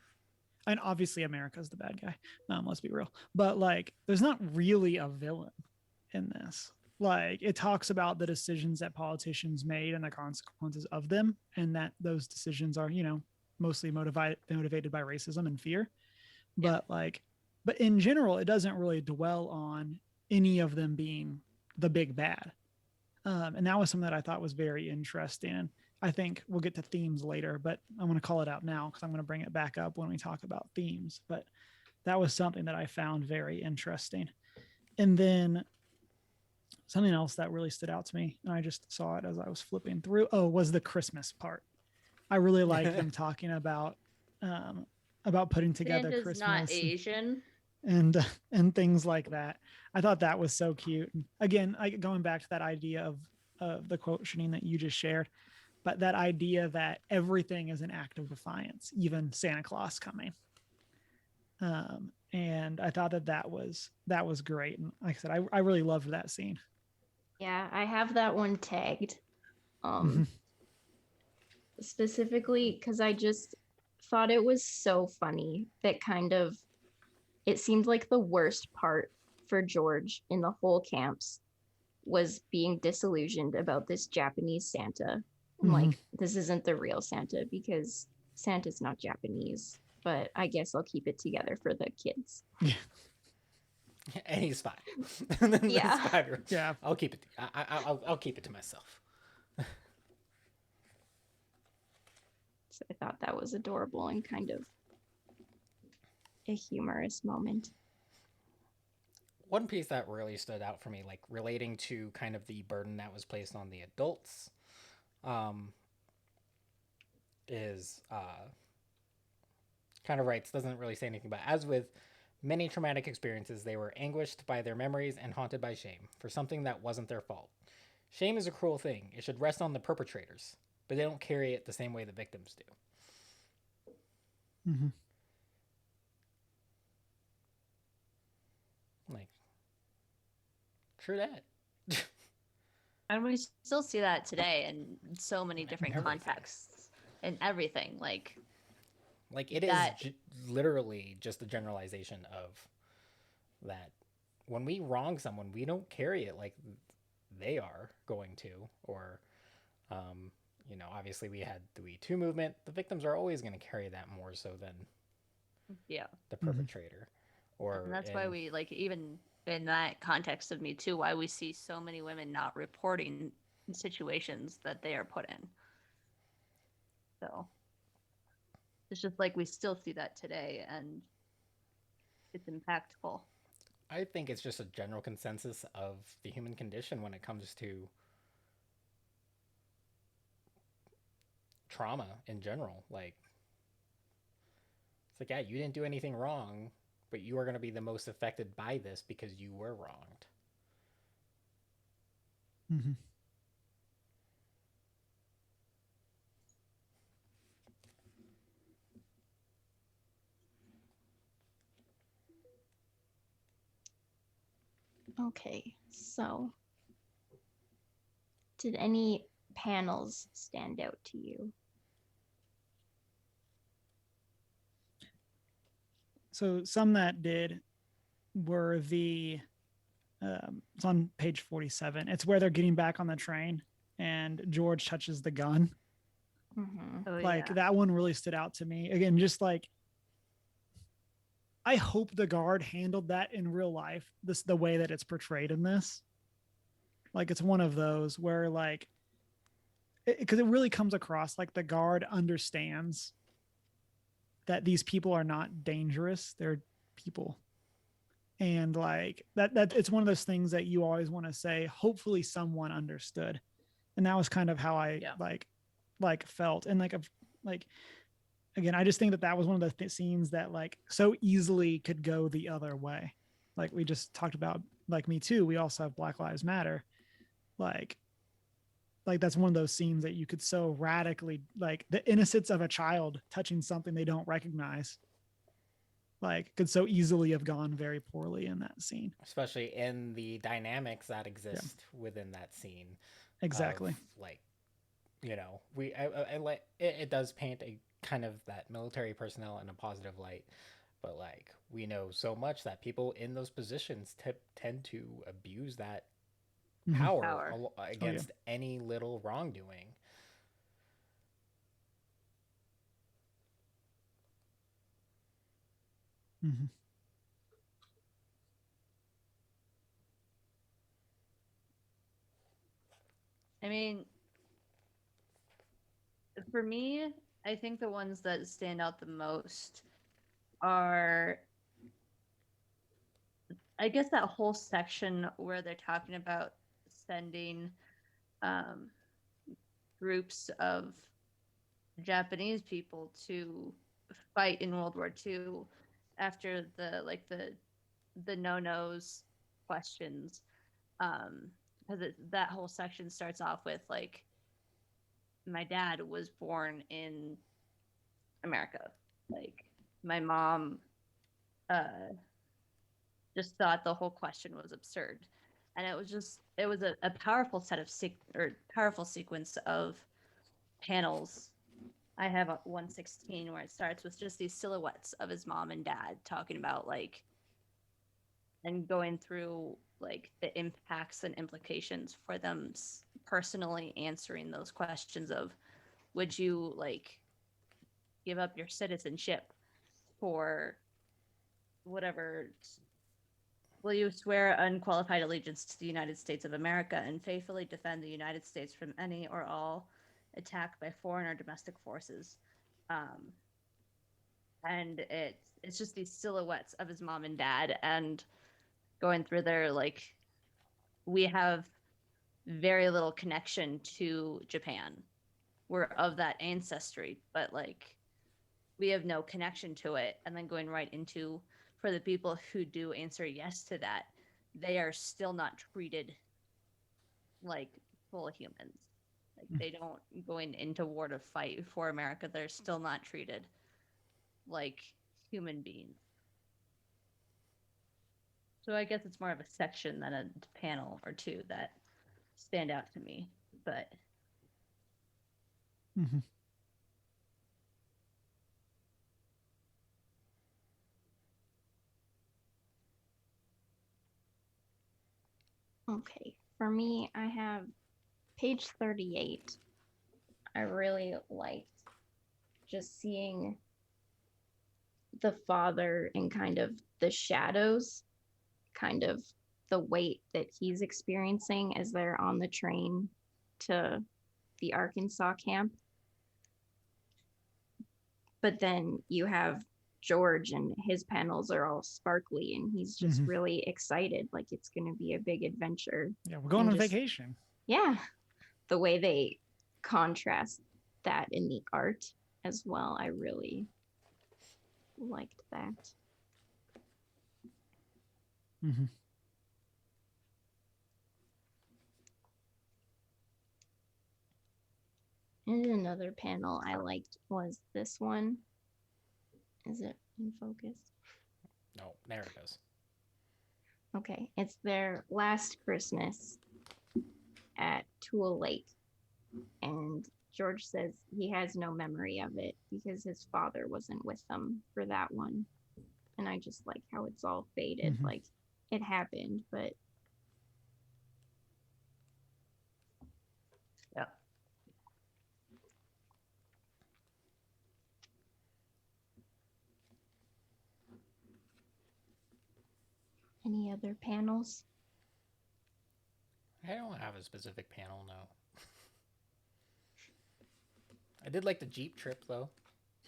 and obviously America's the bad guy. Let's be real. But like, there's not really a villain in this. Like, it talks about the decisions that politicians made and the consequences of them, and that those decisions are, mostly motivated by racism and fear. But like, but in general, it doesn't really dwell on any of them being the big bad. And that was something that I thought was very interesting. And I think we'll get to themes later, but I'm going to call it out now because I'm going to bring it back up when we talk about themes. But that was something that I found very interesting. And then something else that really stood out to me, and I just saw it as I was flipping through, was the Christmas part. I really like them talking about putting together Santa's Christmas not Asian. and things like that. I thought that was so cute. And again, going back to that idea of the quote, Shanine, that you just shared, but that idea that everything is an act of defiance, even Santa Claus coming. And I thought that was great. And like I said, I really loved that scene. Yeah, I have that one tagged. Specifically because I just thought it was so funny that kind of it seemed like the worst part for George in the whole camps was being disillusioned about this Japanese Santa. I'm like, this isn't the real Santa because Santa's not Japanese, but I guess I'll keep it together for the kids. Yeah. And he's fine. Yeah. Yeah. I'll keep it. I'll keep it to myself. So I thought that was adorable and kind of a humorous moment. One piece that really stood out for me, like relating to kind of the burden that was placed on the adults, is kind of writes, doesn't really say anything, but as with many traumatic experiences, they were anguished by their memories and haunted by shame for something that wasn't their fault. Shame is a cruel thing. It should rest on the perpetrators, but they don't carry it the same way the victims do. Mm-hmm. Like, true that. And we still see that today in so many different contexts and everything. Like it is literally just a generalization of that. When we wrong someone, we don't carry it like they are going to, or obviously we had the We Too movement. The victims are always going to carry that more so than the perpetrator. Or and that's why we, like, even in that context of Me Too, why we see so many women not reporting situations that they are put in. So it's just like we still see that today, and it's impactful. I think it's just a general consensus of the human condition when it comes to trauma in general. Like, it's like, yeah, you didn't do anything wrong, but you are going to be the most affected by this because you were wronged. Mm-hmm. Okay, so did any panels stand out to you? So some that did were it's on page 47. It's where they're getting back on the train and George touches the gun. Mm-hmm. Oh, Like, that one really stood out to me. Again, just like, I hope the guard handled that in real life, the way that it's portrayed in this. Like, it's one of those where, like, because it really comes across like the guard understands that these people are not dangerous. They're people. And like that it's one of those things that you always want to say, hopefully someone understood. And that was kind of how I like felt. And like again, I just think that was one of the scenes that like so easily could go the other way. Like we just talked about, like Me Too, we also have Black Lives Matter. Like that's one of those scenes that you could so radically, like the innocence of a child touching something they don't recognize, like could so easily have gone very poorly in that scene, especially in the dynamics that exist within that scene. Exactly. Of, like, you know, I like it does paint a kind of that military personnel in a positive light, but like we know so much that people in those positions tend to abuse that power. Against any little wrongdoing. Mm-hmm. I mean, for me, I think the ones that stand out the most are, I guess, that whole section where they're talking about sending groups of Japanese people to fight in World War II after the no-nos questions, because that whole section starts off with like, my dad was born in America, like my mom just thought the whole question was absurd, and it was a powerful set of powerful sequence of panels. I have a 116 where it starts with just these silhouettes of his mom and dad talking about like, and going through like the impacts and implications for them personally, answering those questions of, would you like give up your citizenship for whatever? Will you swear unqualified allegiance to the United States of America and faithfully defend the United States from any or all attack by foreign or domestic forces? And it's just these silhouettes of his mom and dad, and going through their like, we have very little connection to Japan. We're of that ancestry, but like we have no connection to it. And then going right into, for the people who do answer yes to that, they are still not treated like full humans. Like they don't, going into war to fight for America, they're still not treated like human beings. So I guess it's more of a section than a panel or two that stand out to me. But Mm-hmm. Okay, for me, I have page 38. I really liked just seeing the father in kind of the shadows, kind of the weight that he's experiencing as they're on the train to the Arkansas camp. But then you have George, and his panels are all sparkly, and he's just really excited, like it's going to be a big adventure. Yeah, we're going on vacation. Yeah, the way they contrast that in the art as well, I really liked that. Mm-hmm. And another panel I liked was this one. Is it in focus? No, there it goes. Okay, it's their last Christmas at Tool Lake. And George says he has no memory of it because his father wasn't with them for that one. And I just like how it's all faded. Like it happened, but yeah. Any other panels? I don't have a specific panel, no. I did like the Jeep trip though.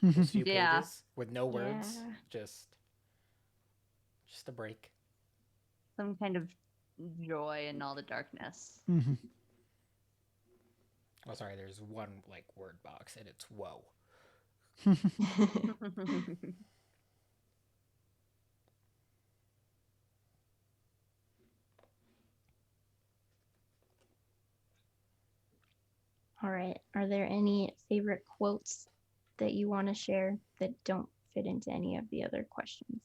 Those few Yeah. pages with no words, Yeah. just a break. Some kind of joy in all the darkness. Mhm. Oh, sorry. There's one like word box, and it's whoa. All right. Are there any favorite quotes that you want to share that don't fit into any of the other questions?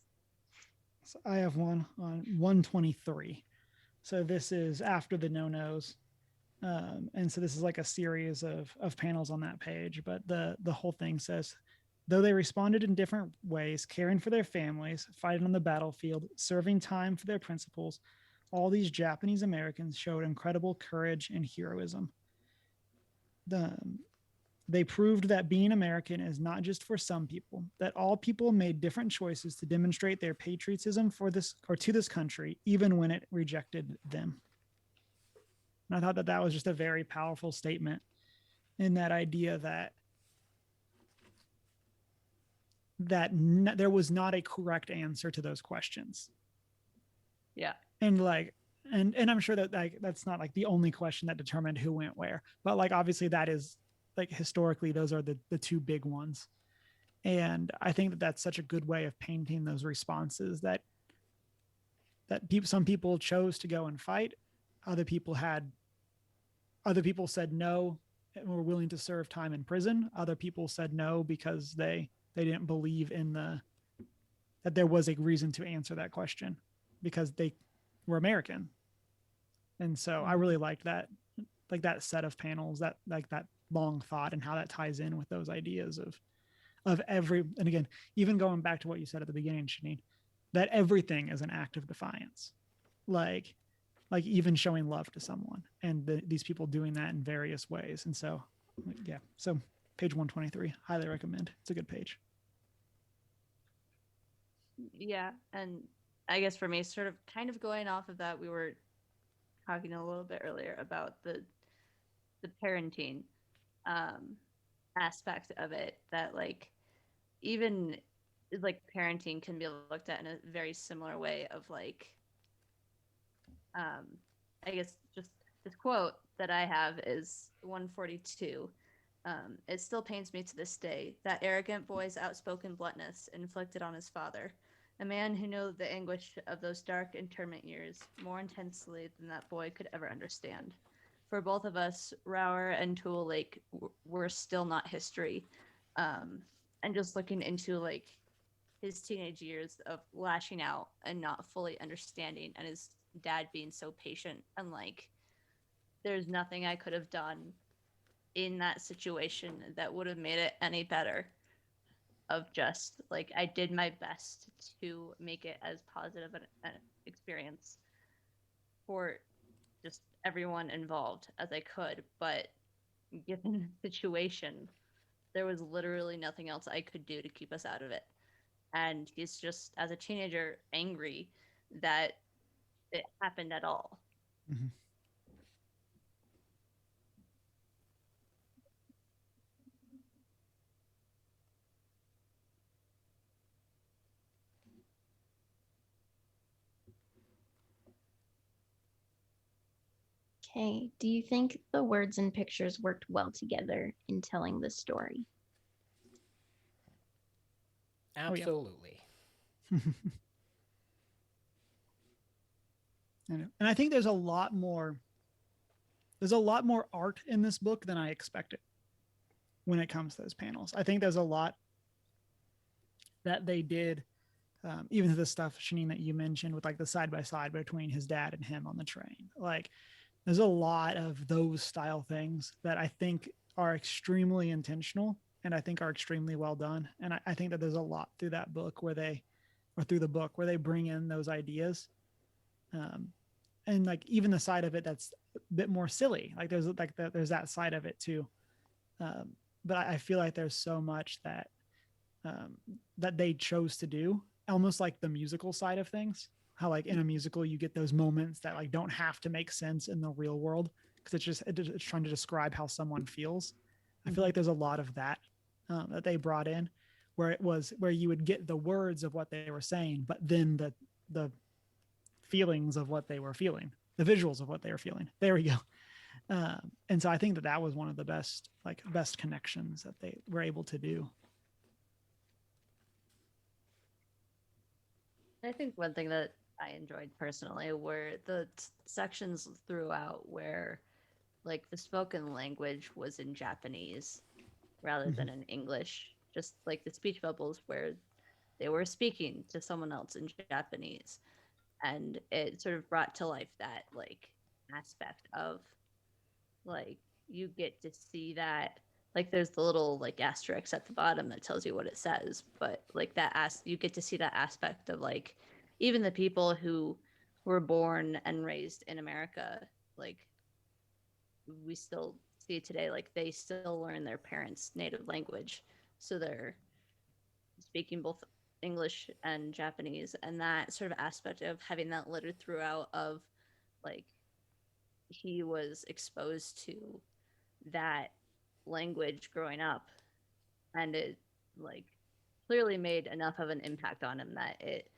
So I have one on 123. So this is after the no-nos. And so this is like a series of panels on that page, but the whole thing says, though they responded in different ways, caring for their families, fighting on the battlefield, serving time for their principles, all these Japanese Americans showed incredible courage and heroism. The, they proved that being American is not just for some people, that all people made different choices to demonstrate their patriotism for this or to this country, even when it rejected them. And I thought that that was just a very powerful statement in that idea that there was not a correct answer to those questions. Yeah. And like, and I'm sure that like that's not like the only question that determined who went where, but like obviously that is like historically those are the two big ones. And I think that that's such a good way of painting those responses that some people chose to go and fight, other people said no and were willing to serve time in prison. Other people said no because they didn't believe in that there was a reason to answer that question because they were American. And so I really liked that, like that set of panels, that like that long thought and how that ties in with those ideas of every, and again, even going back to what you said at the beginning, Shanine, that everything is an act of defiance. Like even showing love to someone, and these people doing that in various ways. And so yeah, so page 123, highly recommend. It's a good page. Yeah. And I guess for me, sort of kind of going off of that, we were talking a little bit earlier about the parenting um aspect of it, that like even like parenting can be looked at in a very similar way of like um I guess just this quote that I have is 142. It still pains me to this day, that arrogant boy's outspoken bluntness inflicted on his father, a man who knew the anguish of those dark internment years more intensely than that boy could ever understand. For both of us, Rower and Tool Lake were still not history. And just looking into like his teenage years of lashing out and not fully understanding, and his dad being so patient, and like there's nothing I could have done in that situation that would have made it any better. Of just like I did my best to make it as positive an experience for just everyone involved as I could, but given the situation, there was literally nothing else I could do to keep us out of it. And he's just, as a teenager, angry that it happened at all. Mm-hmm. Okay. Do you think the words and pictures worked well together in telling the story? Absolutely. Oh, yeah. And I think there's a lot more art in this book than I expected when it comes to those panels. I think there's a lot that they did, even to the stuff, Shanine, that you mentioned with like the side by side between his dad and him on the train. Like there's a lot of those style things that I think are extremely intentional and I think are extremely well done. And I think that there's a lot through that book through the book where they bring in those ideas. And like even the side of it that's a bit more silly, like there's that side of it too. But I feel like there's so much that they chose to do, almost like the musical side of things. How like in a musical you get those moments that like don't have to make sense in the real world because it's trying to describe how someone feels. I feel like there's a lot of that that they brought in, where you would get the words of what they were saying, but then the feelings of what they were feeling, the visuals of what they were feeling. There we go. And so I think that was one of the best connections that they were able to do. I think one thing that I enjoyed personally were the sections throughout where, like, the spoken language was in Japanese rather than in English. Just like the speech bubbles where they were speaking to someone else in Japanese. And it sort of brought to life that, like, aspect of, like, you get to see that, like, there's the little, like, asterisk at the bottom that tells you what it says, but, like, you get to see that aspect of, like, even the people who were born and raised in America, like, we still see today, like, they still learn their parents' native language, so they're speaking both English and Japanese, and that sort of aspect of having that littered throughout of, like, he was exposed to that language growing up, and it, like, clearly made enough of an impact on him that it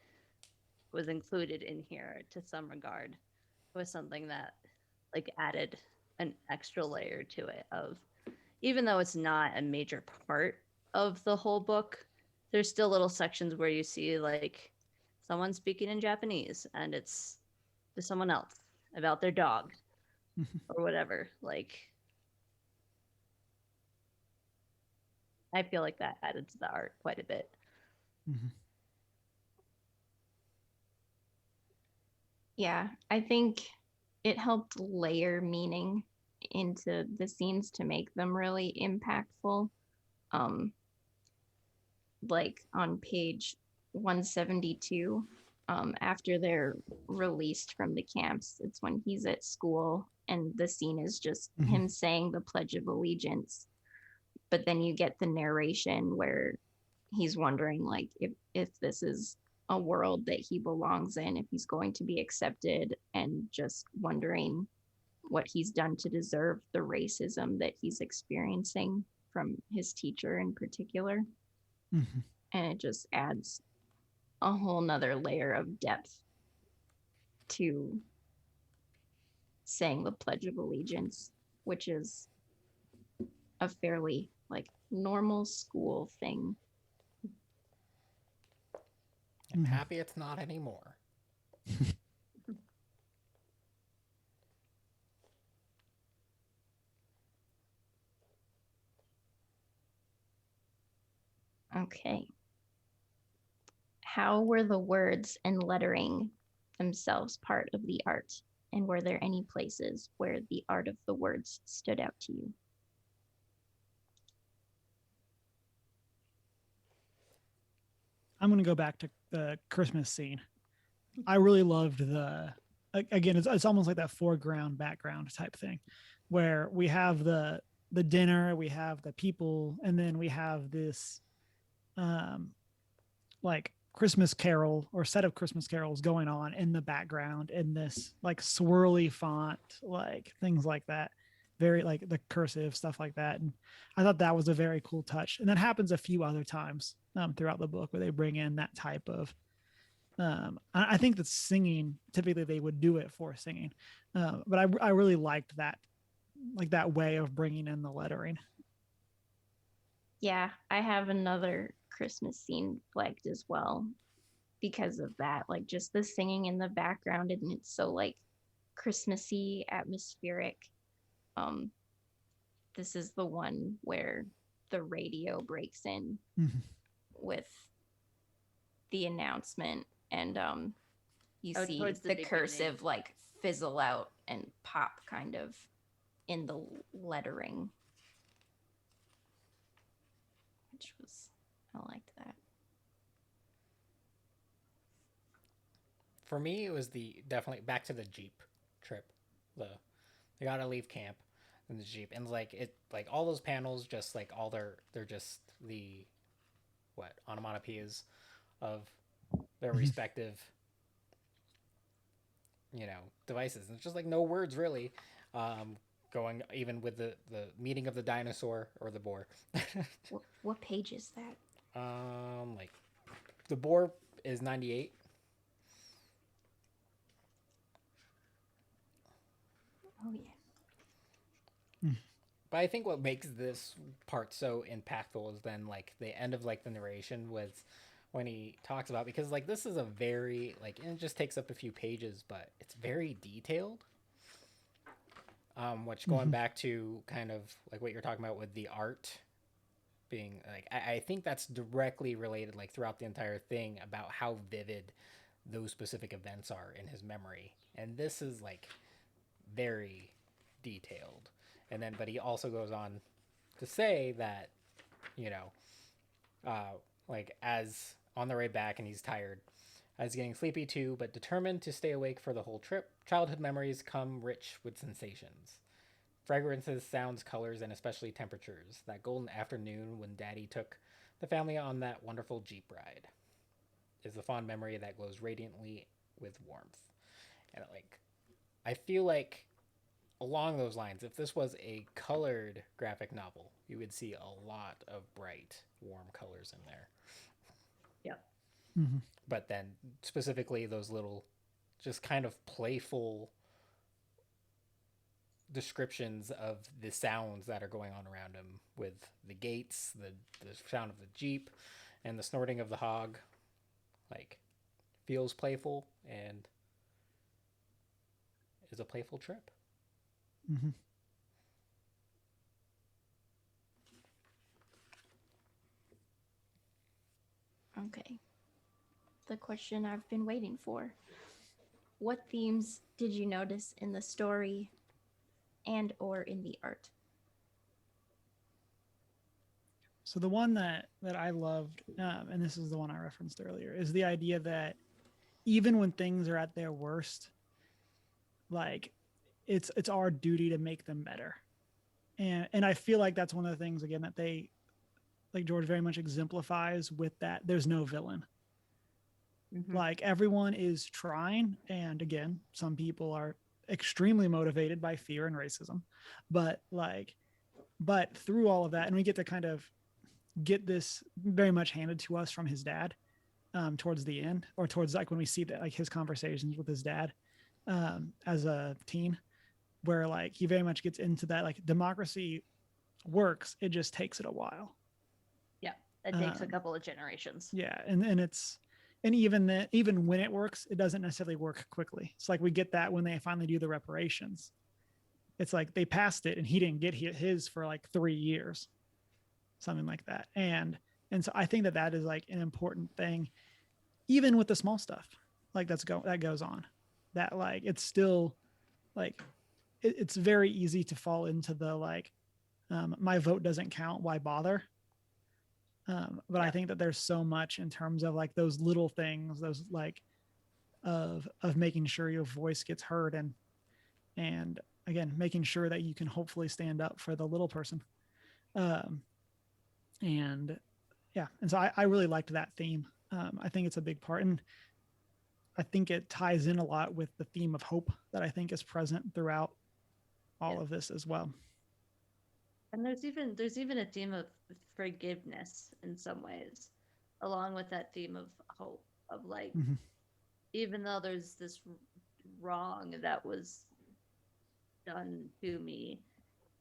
was included in here to some regard. It was something that, like, added an extra layer to it of, even though it's not a major part of the whole book, there's still little sections where you see, like, someone speaking in Japanese and it's to someone else about their dog or whatever. Like, I feel like that added to the art quite a bit. Mm-hmm. Yeah, I think it helped layer meaning into the scenes to make them really impactful. Um, like on page 172, after they're released from the camps, it's when he's at school and the scene is just him saying the Pledge of Allegiance. But then you get the narration where he's wondering, like, if this is a world that he belongs in, if he's going to be accepted, and just wondering what he's done to deserve the racism that he's experiencing from his teacher in particular. Mm-hmm. And it just adds a whole nother layer of depth to saying the Pledge of Allegiance, which is a fairly, like, normal school thing. I'm happy it's not anymore. Okay. How were the words and lettering themselves part of the art? And were there any places where the art of the words stood out to you? I'm going to go back to the Christmas scene. I really loved again, it's almost like that foreground, background type thing where we have the dinner, we have the people, and then we have this like Christmas carol or set of Christmas carols going on in the background in this like swirly font, like things like that. Very like the cursive stuff like that. And I thought that was a very cool touch. And that happens a few other times throughout the book where they bring in that type of I think that singing, typically they would do it for singing. But I really liked that, like that way of bringing in the lettering. Yeah, I have another Christmas scene flagged as well because of that. Like just the singing in the background, and it's so like Christmassy, atmospheric. This is the one where the radio breaks in with the announcement, and you see the cursive like fizzle out and pop kind of in the lettering, which was, I liked that. For me, it was definitely back to the Jeep trip. They gotta leave camp in the Jeep, and like all those panels, just like all they're just the onomatopoeias of their respective devices. And it's just like no words really going even with the meeting of the dinosaur or the boar. What page is that? Like the boar is 98. Oh yeah. But I think what makes this part so impactful is then like the end of like the narration with when he talks about, because like this is a very like, and it just takes up a few pages, but it's very detailed. Which going Mhm. back to kind of like what you're talking about with the art being like, I think that's directly related like throughout the entire thing about how vivid those specific events are in his memory. And this is like very detailed. And then, but he also goes on to say that, you know, like as on the way back and he's tired, as getting sleepy too, but determined to stay awake for the whole trip, childhood memories come rich with sensations. Fragrances, sounds, colors, and especially temperatures. That golden afternoon when Daddy took the family on that wonderful Jeep ride is a fond memory that glows radiantly with warmth. And like, I feel like along those lines, if this was a colored graphic novel, you would see a lot of bright, warm colors in there. Yep. Mhm. But then specifically those little, just kind of playful descriptions of the sounds that are going on around him with the gates, the sound of the Jeep, and the snorting of the hog. Like, feels playful and is a playful trip. Mhm. Okay. The question I've been waiting for. What themes did you notice in the story and or in the art? So the one that I loved, and this is the one I referenced earlier, is the idea that even when things are at their worst, like it's our duty to make them better. And I feel like that's one of the things again that they like George very much exemplifies with that. There's no villain. Mm-hmm. Like everyone is trying, and again, some people are extremely motivated by fear and racism, but like, but through all of that, and we get to kind of get this very much handed to us from his dad towards the end, or towards like when we see that like his conversations with his dad as a teen, where like he very much gets into that like democracy works, it just takes it a while. Yeah. It takes a Um, couple of generations. yeah, and it's and even that even when it works, it doesn't necessarily work quickly. It's like we get that when they finally do the reparations. It's like they passed it and he didn't get his for like 3 years, something like that. And so I think that that is like an important thing, even with the small stuff like that goes on. That like it's still like it's very easy to fall into the like my vote doesn't count, why bother. But I Yeah. think that there's so much in terms of like those little things, those like of making sure your voice gets heard, and again making sure that you can hopefully stand up for the little person. Um, and yeah, and so I really liked that theme. I think it's a big part, and I think it ties in a lot with the theme of hope that I think is present throughout all Yeah. of this as well. And there's even a theme of forgiveness in some ways, along with that theme of hope, of like, Mm-hmm. even though there's this wrong that was done to me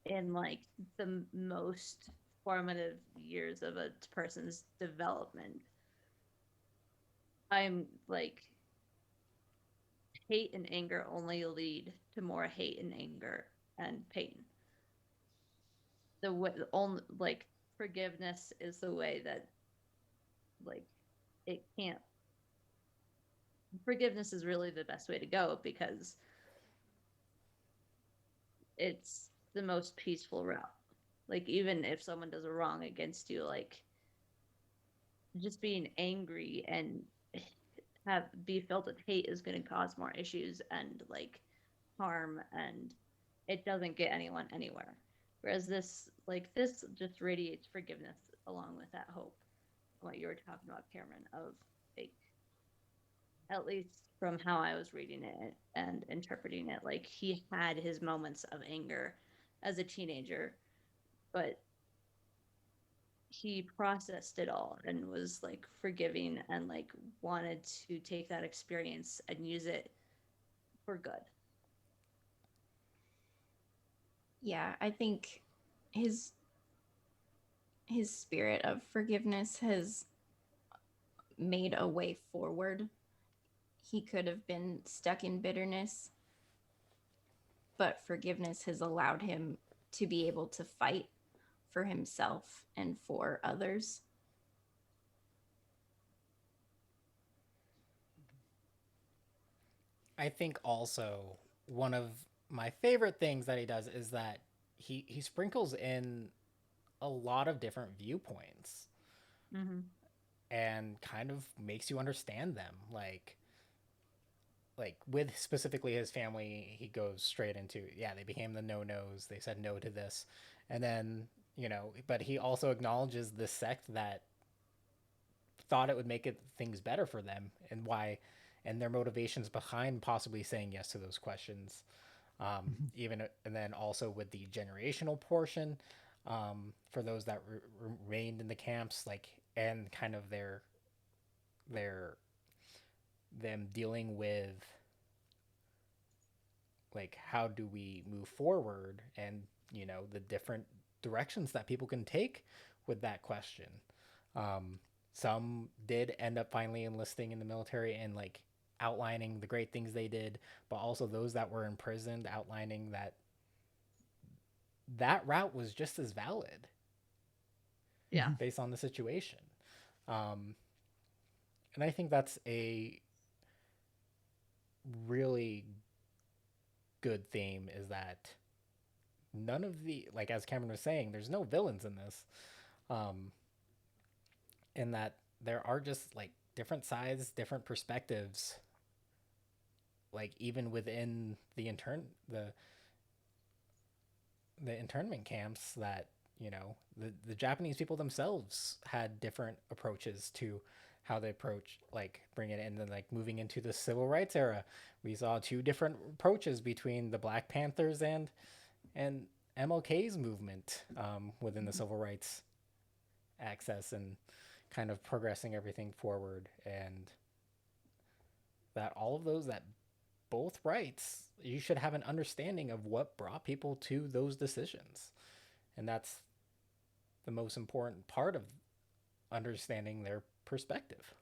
in like the most formative years of a person's development, I'm like, hate and anger only lead to more hate and anger and pain. The way, only like, forgiveness is the way that, like, it can't, forgiveness is really the best way to go because it's the most peaceful route. Like, even if someone does a wrong against you, like, just being angry and have be filled with hate is going to cause more issues and like harm, and it doesn't get anyone anywhere. Whereas this just radiates forgiveness along with that hope. What you were talking about, Cameron, of like, at least from how I was reading it and interpreting it, like he had his moments of anger, as a teenager, but he processed it all and was like forgiving and like wanted to take that experience and use it for good. Yeah, I think his his spirit of forgiveness has made a way forward. He could have been stuck in bitterness, but forgiveness has allowed him to be able to fight for himself and for others. I think also one of my favorite things that he does is that he sprinkles in a lot of different viewpoints Mm-hmm. and kind of makes you understand them. Like with specifically his family, he goes straight into, yeah, they became the no-nos. They said no to this. And then, but he also acknowledges the sect that thought it would make things better for them, and why, and their motivations behind possibly saying yes to those questions. Even, and then also with the generational portion, for those that remained in the camps, like, and kind of their them dealing with, like, how do we move forward, and the different directions that people can take with that question. Some did end up finally enlisting in the military and like outlining the great things they did, but also those that were imprisoned outlining that that route was just as valid. Yeah. Based on the situation. And I think that's a really good theme, is that none of the, like, as Cameron was saying, there's no villains in this. In that there are just like different sides, different perspectives, like even within the internment camps, that the Japanese people themselves had different approaches to how they approach, like, bring it in. And like moving into the civil rights era, we saw two different approaches between the Black Panthers and MLK's movement, within the civil rights access and kind of progressing everything forward. And that all of those, that both rights, you should have an understanding of what brought people to those decisions. And that's the most important part of understanding their perspective.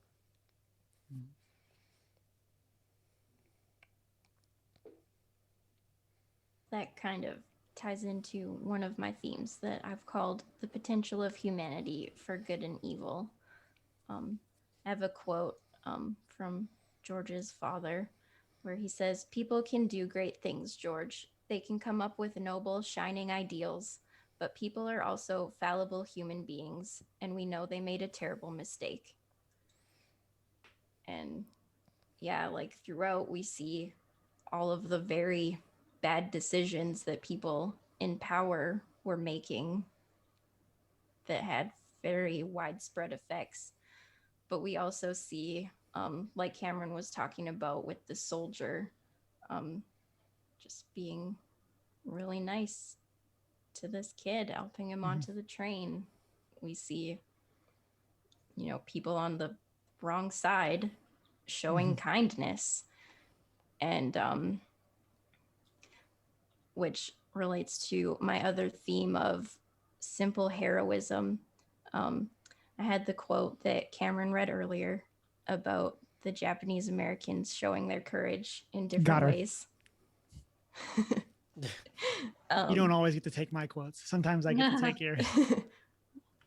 That kind of ties into one of my themes that I've called the potential of humanity for good and evil. I have a quote from George's father where he says, "People can do great things, George. They can come up with noble, shining ideals, but people are also fallible human beings, and we know they made a terrible mistake." And yeah, like throughout, we see all of the very bad decisions that people in power were making that had very widespread effects. But we also see, like Cameron was talking about with the soldier, um, just being really nice to this kid, helping him onto the train. We see, people on the wrong side showing kindness, and which relates to my other theme of simple heroism. I had the quote that Cameron read earlier about the Japanese Americans showing their courage in different ways. You don't always get to take my quotes. Sometimes I get to take yours.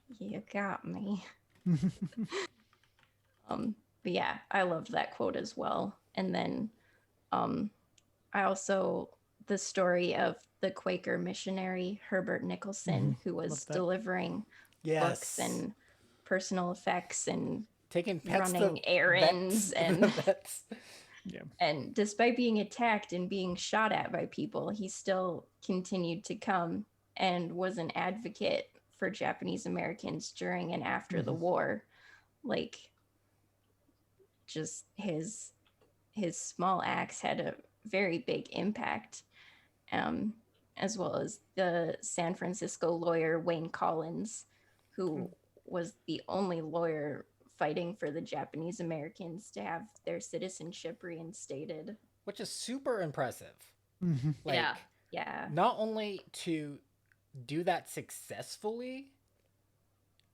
You got me. But yeah, I loved that quote as well. And then I also, the story of the Quaker missionary Herbert Nicholson, who was delivering books and personal effects and taking pets running errands and despite being attacked and being shot at by people, he still continued to come and was an advocate for Japanese Americans during and after the war. Like, just his small acts had a very big impact. as well as the San Francisco lawyer Wayne Collins, who was the only lawyer fighting for the Japanese Americans to have their citizenship reinstated. which is super impressive. Mm-hmm. Like, Yeah. Yeah. not only to do that successfully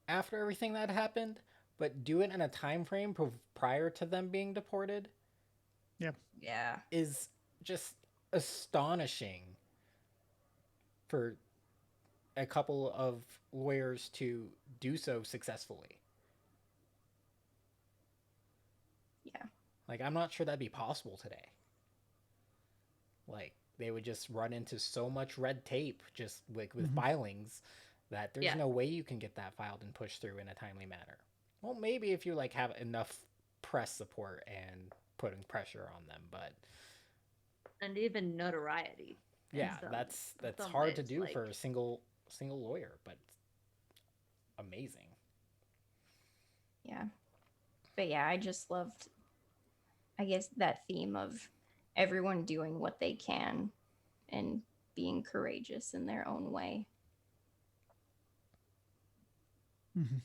after everything that happened, but do it in a time frame prior to them being deported Yeah. is just astonishing for a couple of lawyers to do so successfully. Yeah. Like, I'm not sure that'd be possible today. Like, they would just run into so much red tape just like with filings that there's Yeah. no way you can get that filed and pushed through in a timely manner. Well, maybe if you like have enough press support and putting pressure on them, but And even notoriety. in yeah, some- that's some hard to ways, do like- for a single lawyer, but amazing. Yeah. But yeah, I just loved, I guess, that theme of everyone doing what they can and being courageous in their own way. Mm-hmm.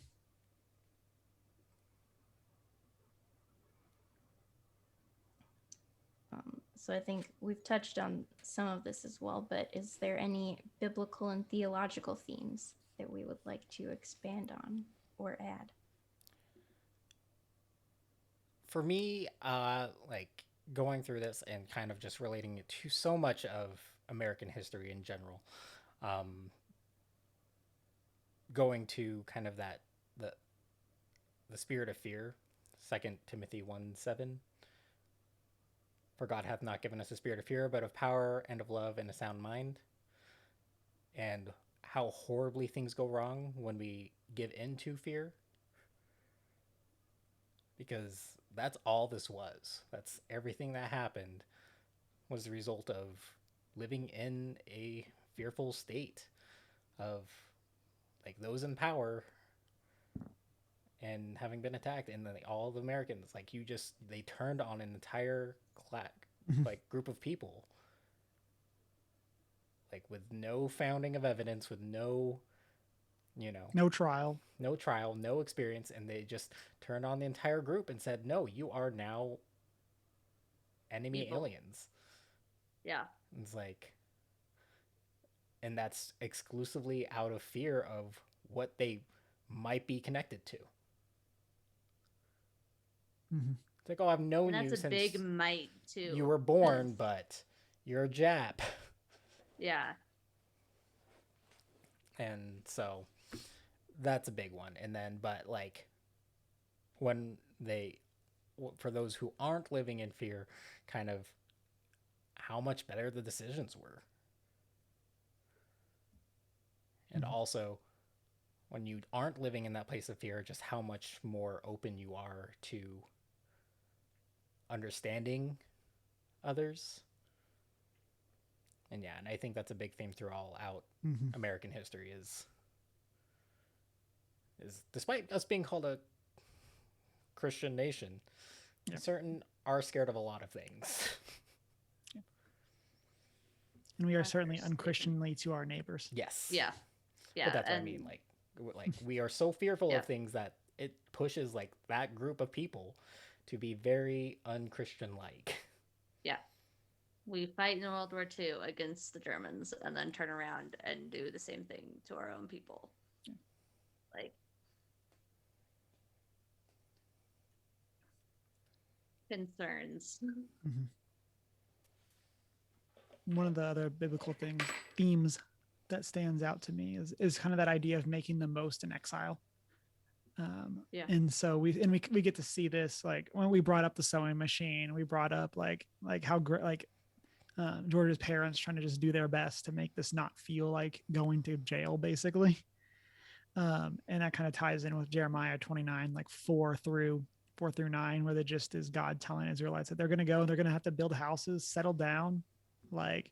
So I think we've touched on some of this as well, but is there any biblical and theological themes that we would like to expand on or add? For me, like going through this and kind of just relating it to so much of American history in general, going to kind of that the spirit of fear, 2 Timothy 1:7. For God hath not given us a spirit of fear, but of power and of love and a sound mind. And how horribly things go wrong when we give in to fear. Because that's all this was. That's everything that happened was the result of living in a fearful state of like those in power and having been attacked, and then all the Americans, like they turned on an entire like group of people, like with no founding of evidence, with no No trial. no trial, no experience, and they just turned on the entire group and said, no, you are now enemy Evil. aliens. Yeah. It's like, and that's exclusively out of fear of what they might be connected to. Mm-hmm. It's like, oh, I've known And you that's a since big might too. you were born, 'cause- but you're a Jap. Yeah. And so that's a big one. And then, but like, when for those who aren't living in fear, kind of how much better the decisions were. And also, when you aren't living in that place of fear, just how much more open you are to understanding others. And yeah, and I think that's a big theme throughout American history is despite us being called a Christian nation, certain are scared of a lot of things. And we are certainly Understatement. unchristianly to our neighbors. Yes. Yeah. Yeah. But that's what I and- mean. Like we are so fearful Yeah. of things that it pushes like that group of people to be very unchristian like. Yeah. We fight in World War II against the Germans and then turn around and do the same thing to our own people. Like, concerns. One of the other biblical themes that stands out to me is kind of that idea of making the most in exile. Yeah. And so we get to see this, like when we brought up the sewing machine, we brought up like how great, like George's parents trying to just do their best to make this not feel like going to jail, basically. And that kind of ties in with Jeremiah 29, like 4 through 9, where they just is God telling Israelites that they're going to go and they're going to have to build houses, settle down, like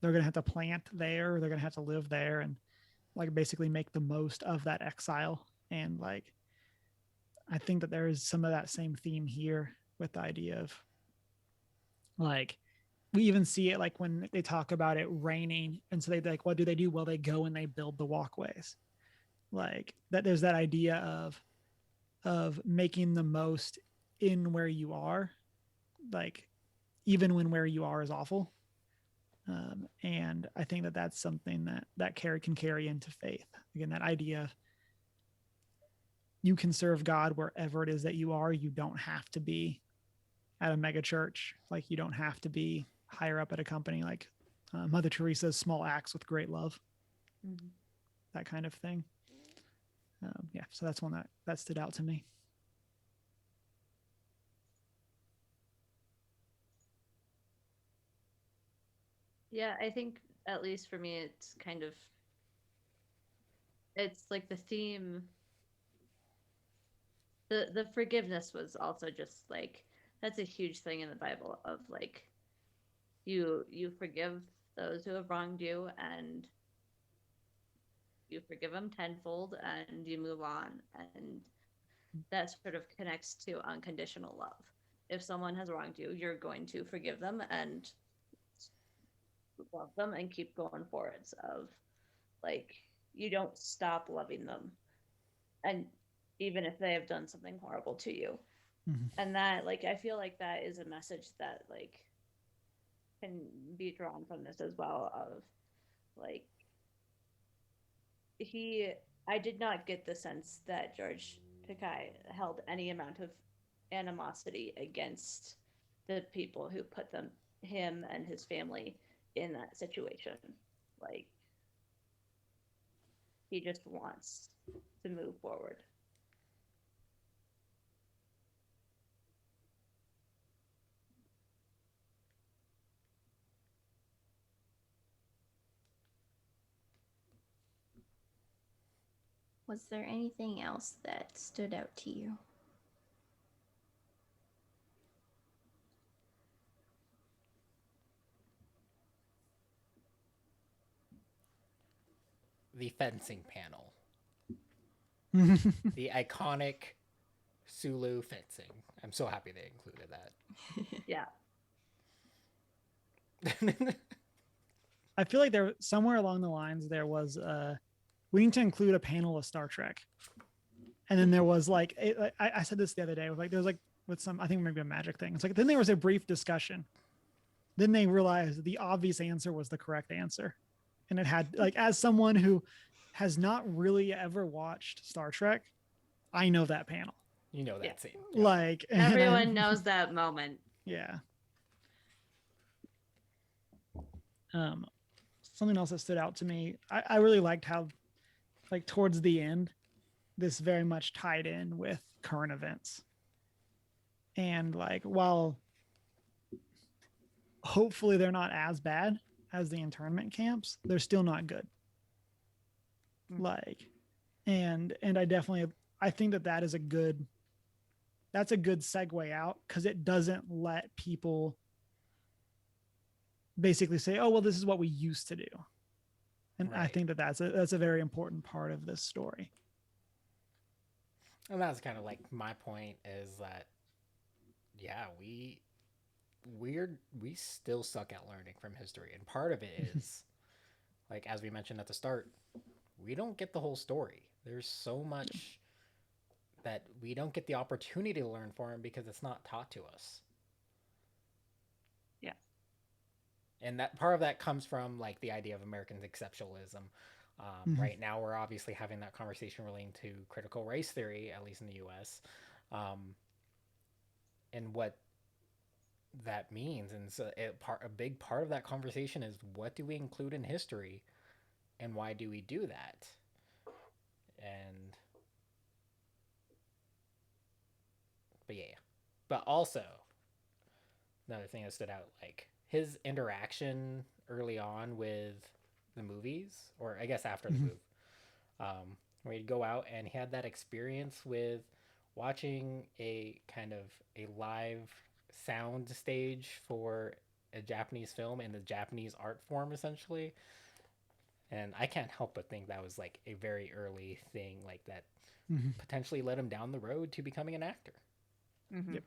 they're going to have to plant there, they're going to have to live there, and like basically make the most of that exile. And like I think that there is some of that same theme here with the idea of like we even see it like when they talk about it raining, and so they like, what do? Well, they go and they build the walkways. Like that, there's that idea of making the most in where you are, like even when where you are is awful. And I think that that's something that can carry into faith. Again, that idea of you can serve God wherever it is that you are. You don't have to be at a mega church. Like you don't have to be higher up at a company. Like Mother Teresa's small acts with great love, Mm-hmm. that kind of thing. Yeah, so that's one that stood out to me. Yeah, I think at least for me, it's kind of it's like the theme. The forgiveness was also just like that's a huge thing in the Bible of like you forgive those who have wronged you and you forgive them tenfold and you move on, and that sort of connects to unconditional love. If someone has wronged you, you're going to forgive them and love them and keep going forwards of like you don't stop loving them, and even if they have done something horrible to you. Mm-hmm. And that like I feel like that is a message that like can be drawn from this as well of like he I did not get the sense that George Takei held any amount of animosity against the people who put him and his family in that situation. Like he just wants to move forward. Was there anything else that stood out to you? The fencing panel, the iconic Sulu fencing. I'm so happy they included Yeah. that. I feel like there somewhere along the lines there was we need to include a panel of Star Trek, and then there was like I said this the other day with like there's like with some I think maybe a magic thing. It's like then there was a brief discussion, then they realized the obvious answer was the correct answer, and it had like as someone who has not really ever watched Star Trek, I know that panel. You know that Yeah. scene. Yep. Like everyone knows that moment. Yeah. Something else that stood out to me, I really liked how like towards the end this very much tied in with current events, and like while hopefully they're not as bad as the internment camps, they're still not good. Like and I think that is a good segue out because it doesn't let people basically say, oh well, this is what we used to do. And right. I think that's a very important part of this story. And that's kind of like my point is that yeah, we still suck at learning from history, and part of it is like as we mentioned at the start, we don't get the whole story. There's so much that we don't get the opportunity to learn from because it's not taught to us. Yeah. And that part of that comes from like the idea of American exceptionalism. Right now, we're obviously having that conversation relating to critical race theory, at least in the U.S., and what that means. And so, a big part of that conversation is what do we include in history, and why do we do that? And but also another thing that stood out, like his interaction early on with the movies, or I guess after the move, where he'd go out and he had that experience with watching a kind of a live sound stage for a Japanese film in the Japanese art form, essentially. And I can't help but think that was like a very early thing, like that potentially led him down the road to becoming an actor. Yep.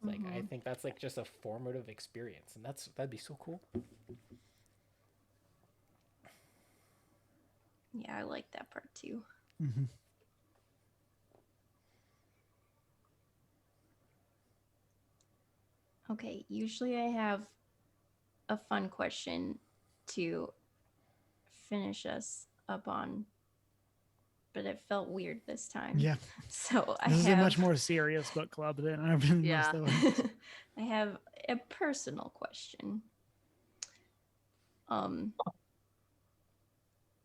It's like I Mhm. think that's like just a formative experience, and that'd be so cool. Yeah, I like that part too. Mm-hmm. Okay, usually I have a fun question to finish us up on, but it felt weird this time. Yeah, So I this is a much have more serious book club than I've been most Yeah. of them. I have a personal question. Um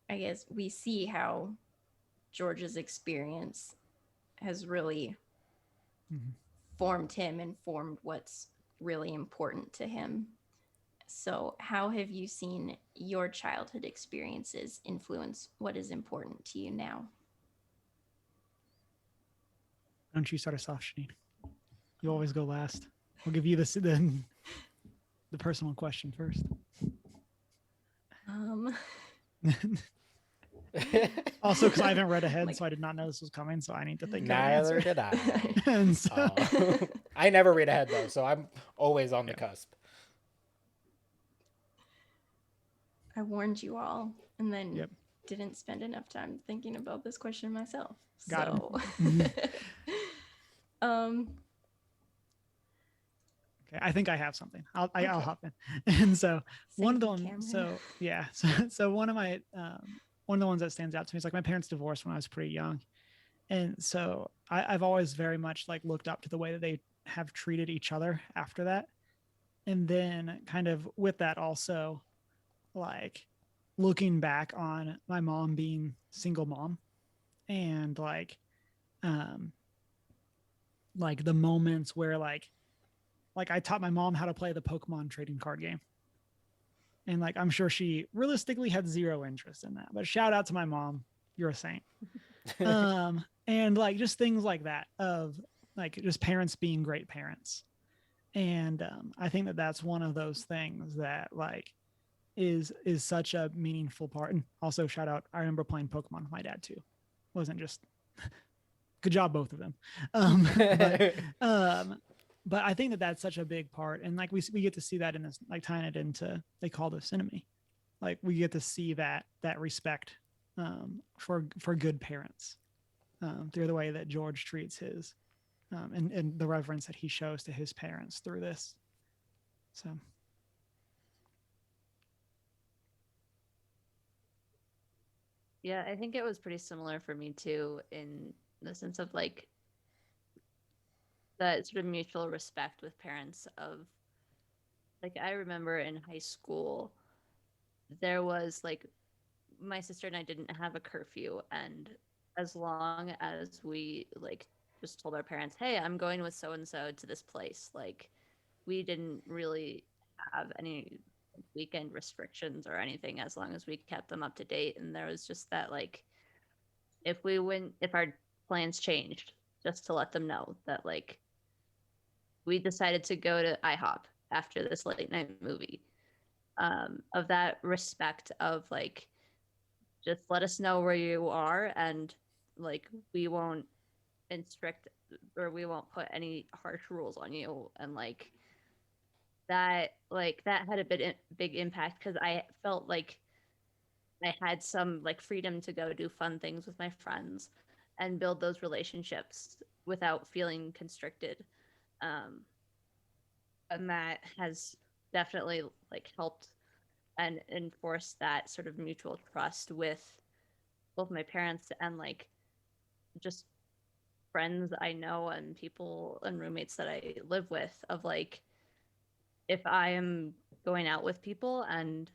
I guess we see how George's experience has really Mhm. formed him and formed what's really important to him. So, how have you seen your childhood experiences influence what is important to you now? Why don't you start us off, Shanine? You always go last. I'll give you the personal question first. Um, Also, because I haven't read ahead, like, so I did not know this was coming, so I need to think of an Neither answer. did I. And so, I never read ahead though, so I'm always on the cusp. I warned you all and then yep, didn't spend enough time thinking about this question myself. got him. So, um, Okay, I think I have something. I'll okay. hop in. And so one Save of the me, ones, Cameron. so yeah, so one of my one of the ones that stands out to me is like my parents divorced when I was pretty young, and so I've always very much like looked up to the way that they have treated each other after that, and then kind of with that also like looking back on my mom being single mom and um like the moments where like I taught my mom how to play the Pokemon trading card game. And like I'm sure she realistically had zero interest in that. But shout out to my mom. You're a saint. And like just things like that of like just parents being great parents. And I think that that's one of those things that like is such a meaningful part. And also shout out, I remember playing Pokemon with my dad too. Wasn't just good job both of them. But um but I think that that's such a big part, and like we get to see that in this, like tying it into they call this enemy. Like we get to see that respect for good parents through the way that George treats his and the reverence that he shows to his parents through this. So Yeah, I think it was pretty similar for me too, in the sense of like that sort of mutual respect with parents of like I remember in high school there was like my sister and I didn't have a curfew, and as long as we like just told our parents, "Hey, I'm going with so and so to this place," like we didn't really have any weekend restrictions or anything as long as we kept them up to date. And there was just that like if our plans changed, just to let them know that like we decided to go to IHOP after this late night movie. Of that respect of like just let us know where you are, and like we won't instruct or we won't put any harsh rules on you. And that had a big impact because I felt like I had some like freedom to go do fun things with my friends and build those relationships without feeling constricted. Um, and that has definitely like helped and enforced that sort of mutual trust with both my parents and like just friends I know and people and roommates that I live with of like if I am going out with people and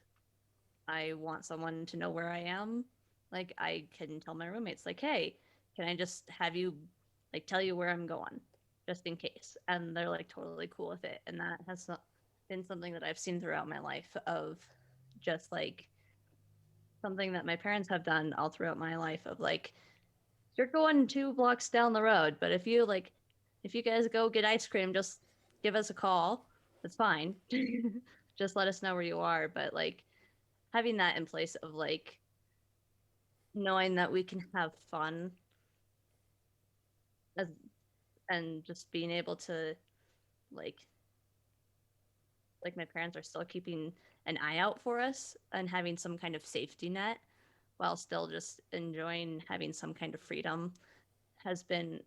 I want someone to know where I am, like I can tell my roommates like, "Hey, can I just have you like tell you where I'm going just in case?" And they're like totally cool with it. And that has been something that I've seen throughout my life of just like something that my parents have done all throughout my life of like you're going 2 blocks down the road, but if you guys go get ice cream, just give us a call. It's fine. Just let us know where you are. But like having that in place of like knowing that we can have fun as, and just being able to like my parents are still keeping an eye out for us and having some kind of safety net while still just enjoying having some kind of freedom has been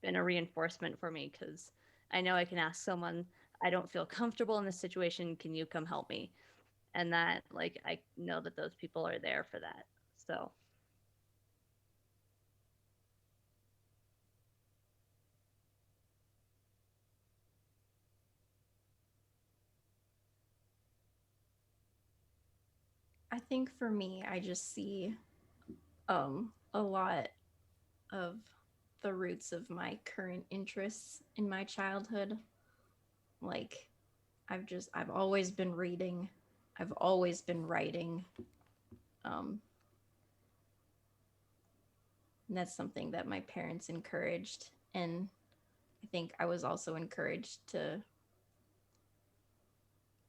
a reinforcement for me, because I know I can ask someone, I don't feel comfortable in this situation, can you come help me? And that, like, I know that those people are there for that. So I think for me, I just see a lot of the roots of my current interests in my childhood. Like I've always been reading. I've always been writing. Um and that's something that my parents encouraged, and I think I was also encouraged to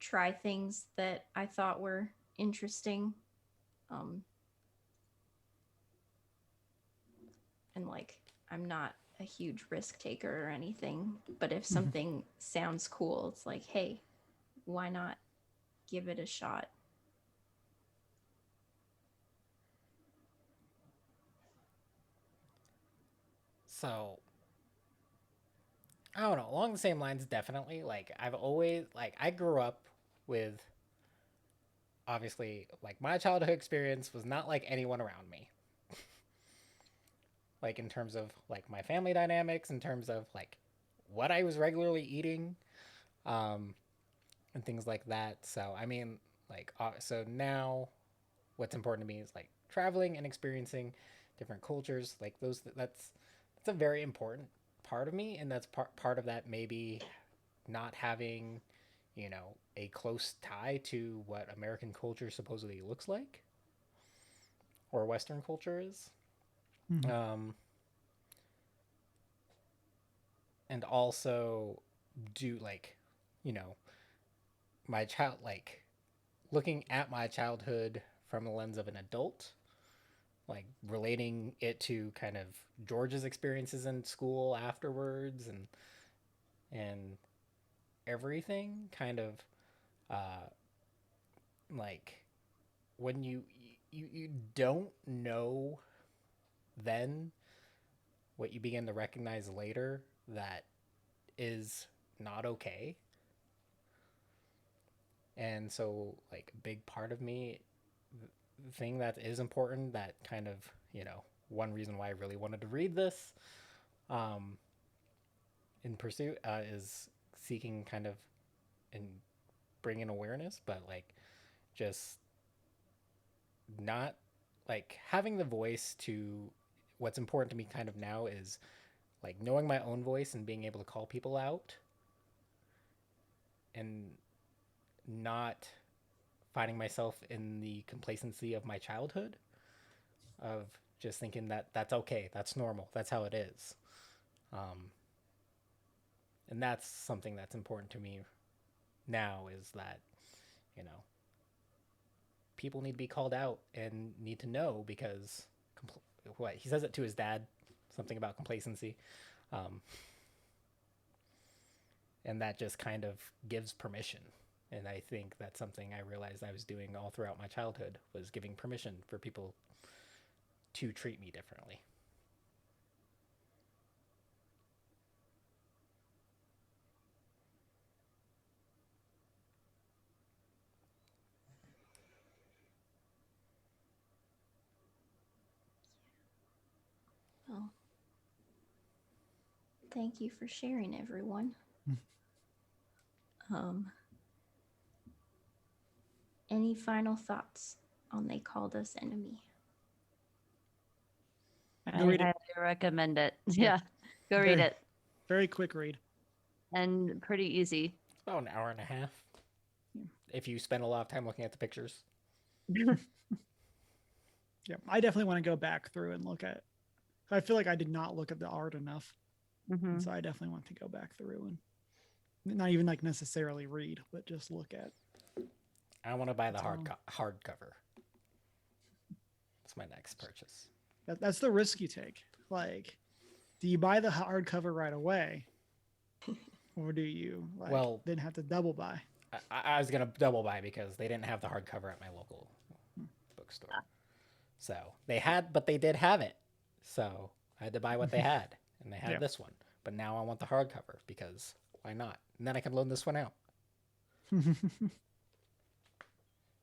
try things that I thought were interesting. Um and like I'm not a huge risk taker or anything, but if something sounds cool, it's like, hey, why not give it a shot? So I don't know. Along the same lines, definitely. Like I've always like I grew up with obviously like my childhood experience was not like anyone around me. Like in terms of like my family dynamics, in terms of like what I was regularly eating, um, and things like that. So I mean, like so now, what's important to me is like traveling and experiencing different cultures. Like that's a very important part of me, and that's part of that maybe not having, you know, a close tie to what American culture supposedly looks like or Western culture is. Mhm. Um, and also do like, you know, my child like looking at my childhood from the lens of an adult, like relating it to kind of George's experiences in school afterwards and everything kind of uh like when you don't know then what you begin to recognize later that is not okay. And so like a big part of me, the thing that is important, that kind of, you know, one reason why I really wanted to read this um in pursuit is seeking kind of and bringing awareness, but like just not like having the voice to what's important to me kind of now is like knowing my own voice and being able to call people out and not finding myself in the complacency of my childhood of just thinking that that's okay, that's normal, that's how it is. um, and that's something that's important to me now is that, you know, people need to be called out and need to know because what he says it to his dad, something about complacency, um, and that just kind of gives permission. And I think that's something I realized I was doing all throughout my childhood was giving permission for people to treat me differently. Well, thank you for sharing, everyone. Um, any final thoughts on They Called Us Enemy? I Go read it. highly recommend it. Yeah. Yeah, go read Very, it. very quick read. And pretty easy. About an hour and a half. Yeah. If you spend a lot of time looking at the pictures. Yeah, I definitely want to go back through and look at. I feel like I did not look at the art enough, and so I definitely want to go back through and not even like necessarily read, but just look at. I want to buy the That's hardcover. It's my next purchase. That's the risk you take. Like, do you buy the hardcover right away, or do you Well, then have to double buy? I was gonna double buy because they didn't have the hardcover at my local bookstore. So they had, but they did have it. So I had to buy what they had, and they had Yeah. this one. But now I want the hardcover because why not? And then I can loan this one out.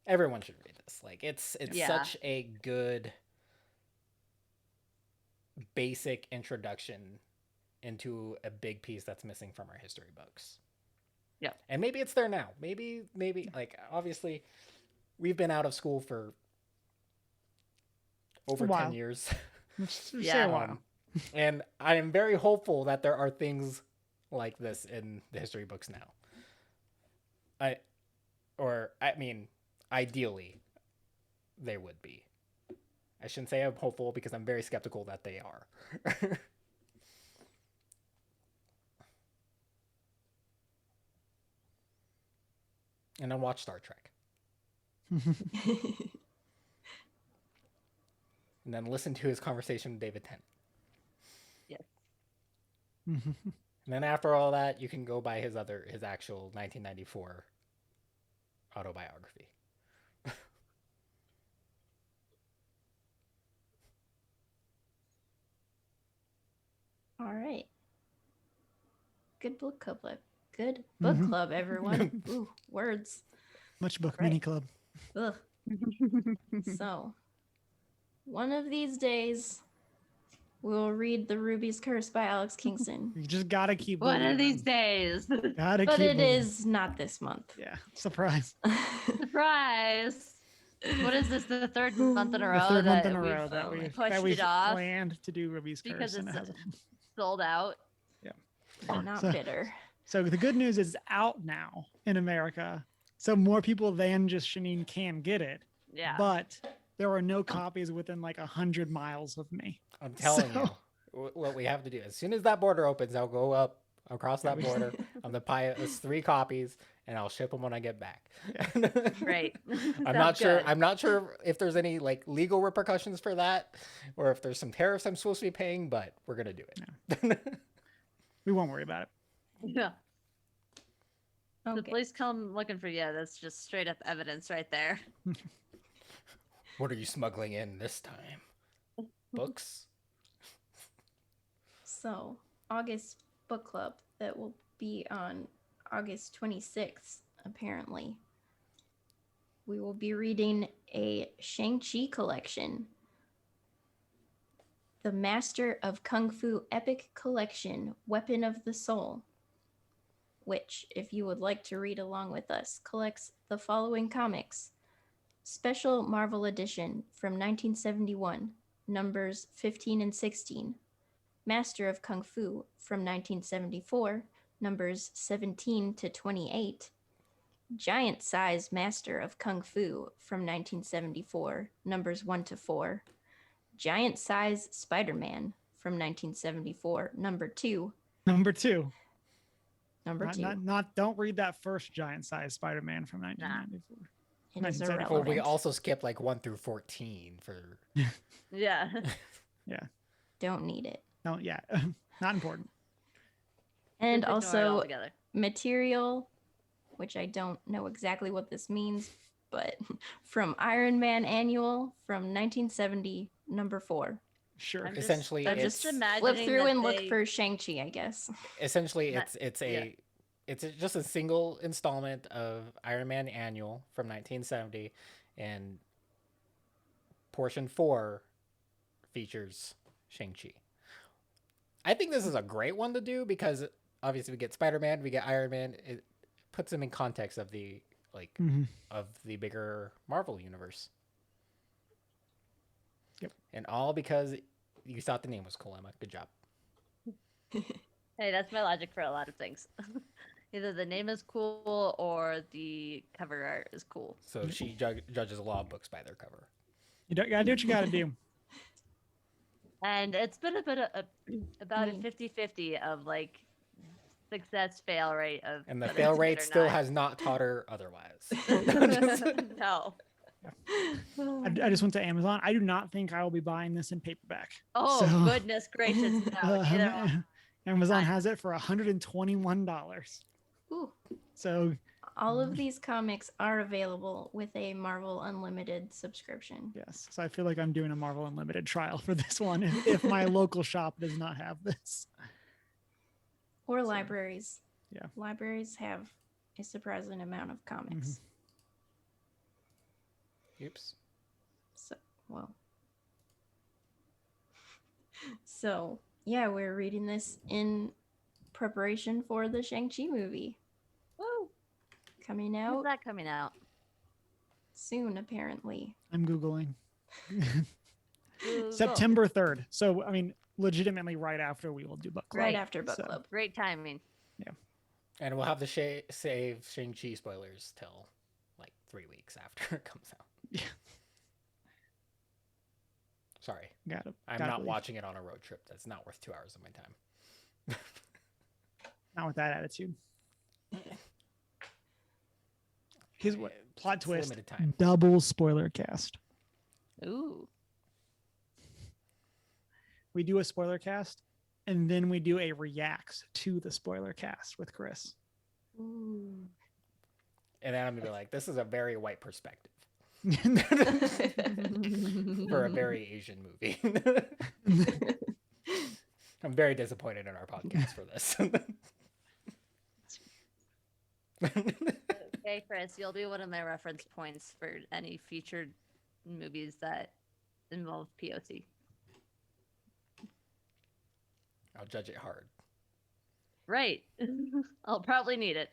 Everyone should read this. Like it's Yeah. such a good basic introduction into a big piece that's missing from our history books. Yeah. And maybe it's there now. Maybe like obviously we've been out of school for over 10 years. Say Yeah. a while. And I am very hopeful that there are things like this in the history books now. I mean, ideally, they would be. I shouldn't say I'm hopeful because I'm very skeptical that they are. And then watch Star Trek. And then listen to his conversation with David Tennant. Yes. And then after all that, you can go buy his actual 1994 autobiography. All right. Good book club. Good book club, everyone. Ooh, words. Much book Right. mini club. Ugh. So, one of these days, we'll read The Ruby's Curse by Alex Kingston. You just gotta keep One of believing. these days. Gotta But keep it believing. is not this month. Yeah, surprise. Surprise. What is this? The third month in a row The third month that in a we've row that pushed we've it off planned to do Ruby's because Curse. And it's it hasn't. sold out. I'm not So- bitter. So the good news is it's out now in America. So more people than just Shanine can get it. Yeah. But there are no copies within like 100 miles of me. I'm telling So- you, what we have to do as soon as that border opens, I'll go up across that border. I'm gonna buy us 3 copies, and I'll ship them when I get back. Great. I'm not Sounds sure. good. I'm not sure if there's any like legal repercussions for that, or if there's some tariffs I'm supposed to be paying. But we're gonna do it. We won't worry about it. Yeah. The Okay. police come looking for you. That's just straight up evidence right there. What are you smuggling in this time? Books? So, August book club that will be on August 26th, apparently. We will be reading a Shang-Chi collection. The Master of Kung Fu Epic Collection, Weapon of the Soul, which, if you would like to read along with us, collects the following comics. Special Marvel Edition from 1971, numbers 15 and 16. Master of Kung Fu from 1974, numbers 17 to 28. Giant Size Master of Kung Fu from 1974, numbers 1 to 4. Giant Size Spider-Man from 1974, number 2. Number 2. Number 2. Don't read that first giant size Spider-Man from 1994. It is 1974. Well, we irrelevant. also skipped like 1 through 14 for. Yeah. Yeah. Don't need it. No, yeah. Not important. And Just ignore it also altogether. material, which I don't know exactly what this means, but from Iron Man Annual from 1970, number 4. Sure. I'm Essentially, I'm just it's imagining Flip through that and look they- for Shang-Chi, I guess. essentially Not- it's just a single installment of Iron Man Annual from 1970, and portion 4 features Shang-Chi. I think this is a great one to do because obviously we get Spider-Man, we get Iron Man. It puts them in context of the of the bigger Marvel universe. Yep. And all because you thought the name was cool, Emma. Good job. Hey, that's my logic for a lot of things. Either the name is cool or the cover art is cool. So she judges a lot of books by their cover. You gotta do what you gotta do. And it's been a bit of about a Mm. 50-50 of like success fail rate of And the whether fail it's good rate or still not. has not taught her otherwise. No. I just went to Amazon. I do not think I will be buying this in paperback. Oh So- goodness gracious! No. Amazon has it for $121. Ooh. So All of these comics are available with a Marvel Unlimited subscription. yes, so I feel like I'm doing a Marvel Unlimited trial for this one if my local shop does not have this. Or libraries. Yeah. Libraries have a surprising amount of comics. Oops. So, well. So, yeah, we're reading this in preparation for the Shang-Chi movie. Woo! Coming When's out that coming out? soon, apparently. I'm Googling. Google. September 3rd. So, I mean, legitimately right after we will do book club. Right after book So- club. Great timing. And we'll have the save Shang-Chi spoilers till like 3 weeks after it comes out. Yeah. Sorry. Got it. I'm Gotta not believe. watching it on a road trip. That's not worth 2 hours of my time. Not with that attitude. Here's what plot It's twist. limited time. Double spoiler cast. Ooh. We do a spoiler cast and then we do a reacts to the spoiler cast with Chris. Ooh. And then I'm gonna be like, this is a very white perspective for a very Asian movie. I'm very disappointed in our podcast for this. Okay, Chris, you'll be one of my reference points for any featured movies that involve POC. I'll judge it hard. Right. I'll probably need it.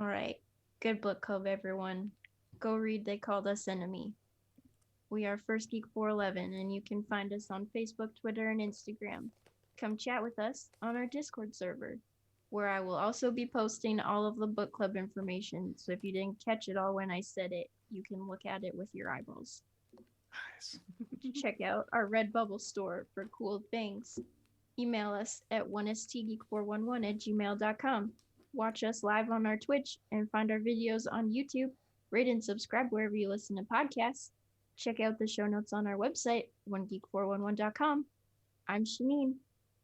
All right. Good book club, everyone. Go read They Called Us Enemy. We are First Geek 411, and you can find us on Facebook, Twitter, and Instagram. Come chat with us on our Discord server, where I will also be posting all of the book club information. So if you didn't catch it all when I said it, you can look at it with your eyeballs. Nice. Check out our Redbubble store for cool things. Email us at 1stgeek411@gmail.com. Watch us live on our Twitch and find our videos on YouTube. Rate and subscribe wherever you listen to podcasts. Check out the show notes on our website, 1geek411.com. I'm Shanine,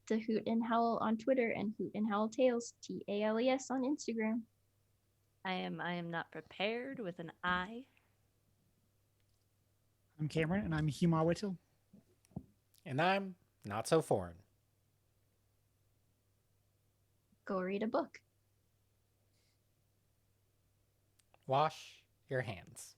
the Hoot and Howl on Twitter and Hoot and Howl Tales, TALES on Instagram. I am not prepared with an I. I'm Cameron and I'm Huma Whittle. And I'm not so foreign. Go read a book. Wash your hands.